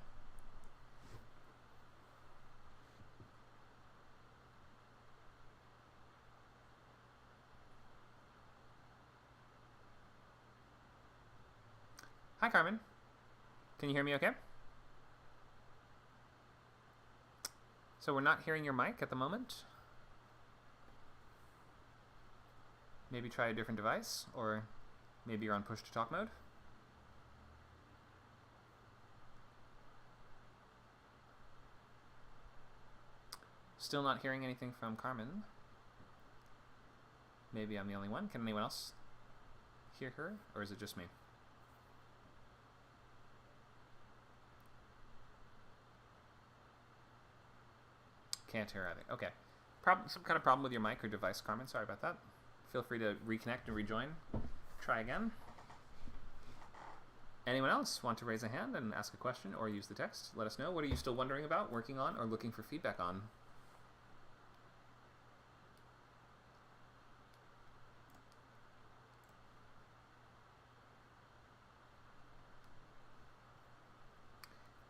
S1: Hi, Carmen. Can you hear me okay? So we're not hearing your mic at the moment. Maybe try a different device, or maybe you're on push-to-talk mode. Still not hearing anything from Carmen. Maybe I'm the only one. Can anyone else hear her, or is it just me? Can't hear either. Okay. Some kind of problem with your mic or device, Carmen. Sorry about that. Feel free to reconnect and rejoin. Try again. Anyone else want to raise a hand and ask a question or use the text? Let us know. What are you still wondering about, working on, or looking for feedback on?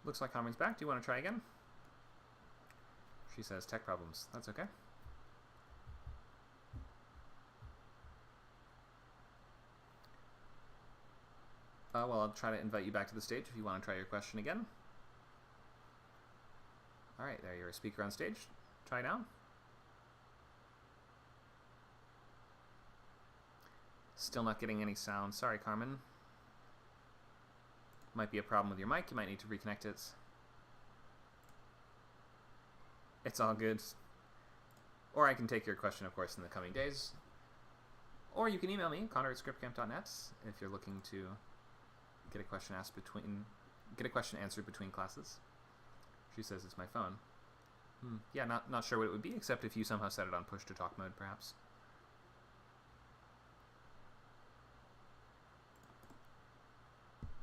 S1: Looks like Carmen's back. Do you want to try again? She says tech problems. That's okay. Well, I'll try to invite you back to the stage if you want to try your question again. All right, there, you're a speaker on stage. Try now. Still not getting any sound. Sorry, Carmen. Might be a problem with your mic. You might need to reconnect it. It's all good. Or I can take your question, of course, in the coming days. Or you can email me, Conor@scriptcamp.net, if you're looking to get a question answered between classes. She says it's my phone. Yeah, not sure what it would be, except if you somehow set it on push-to-talk mode, perhaps.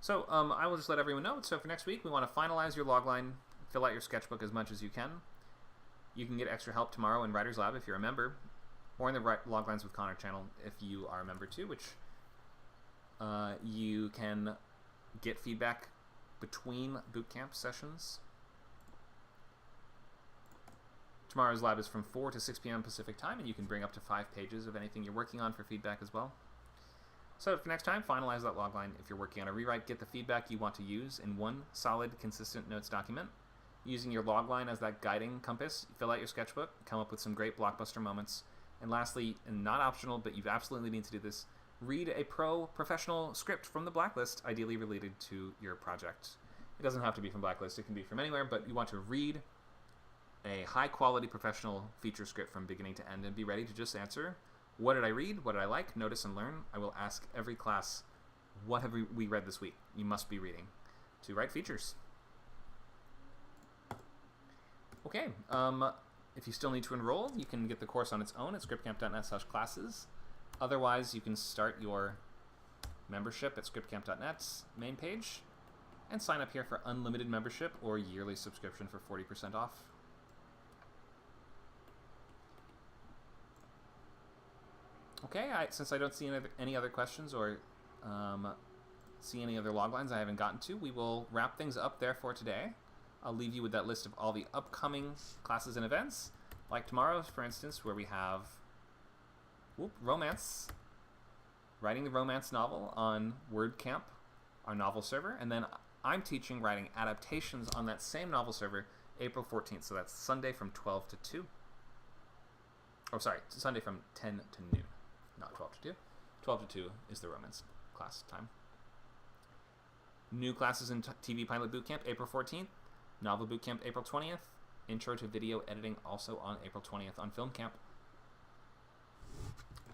S1: So I will just let everyone know. So for next week, we want to finalize your logline, fill out your sketchbook as much as you can. You can get extra help tomorrow in Writer's Lab if you're a member, or in the Loglines with Conor channel if you are a member too, which you can get feedback between bootcamp sessions. Tomorrow's lab is from 4 to 6 p.m. Pacific time, and you can bring up to 5 pages of anything you're working on for feedback as well. So for next time, finalize that logline. If you're working on a rewrite, get the feedback you want to use in one solid, consistent notes document. Using your logline as that guiding compass, fill out your sketchbook, come up with some great blockbuster moments. And lastly, and not optional, but you absolutely need to do this, read a professional script from the Blacklist, ideally related to your project. It doesn't have to be from Blacklist, it can be from anywhere, but you want to read a high-quality professional feature script from beginning to end and be ready to just answer, what did I read, what did I like, notice, and learn? I will ask every class, what have we read this week? You must be reading to write features. Okay, if you still need to enroll, you can get the course on its own at scriptcamp.net/classes. Otherwise, you can start your membership at scriptcamp.net's main page and sign up here for unlimited membership or yearly subscription for 40% off. Okay, since I don't see any other questions or see any other loglines I haven't gotten to, we will wrap things up there for today. I'll leave you with that list of all the upcoming classes and events, Like tomorrow, for instance, where we have romance, writing the romance novel on WordCamp, our novel server, and then I'm teaching writing adaptations on that same novel server April 14th, so that's Sunday from 12 to 2. Oh, sorry, Sunday from 10 to noon, not 12 to 2. 12 to 2 is the romance class time. New classes in TV Pilot Bootcamp, April 14th. Novel Bootcamp, April 20th. Intro to Video Editing, also on April 20th on Film Camp.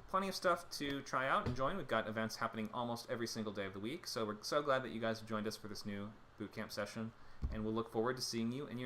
S1: Plenty of stuff to try out and join. We've got events happening almost every single day of the week, so we're so glad that you guys have joined us for this new bootcamp session, and we'll look forward to seeing you in your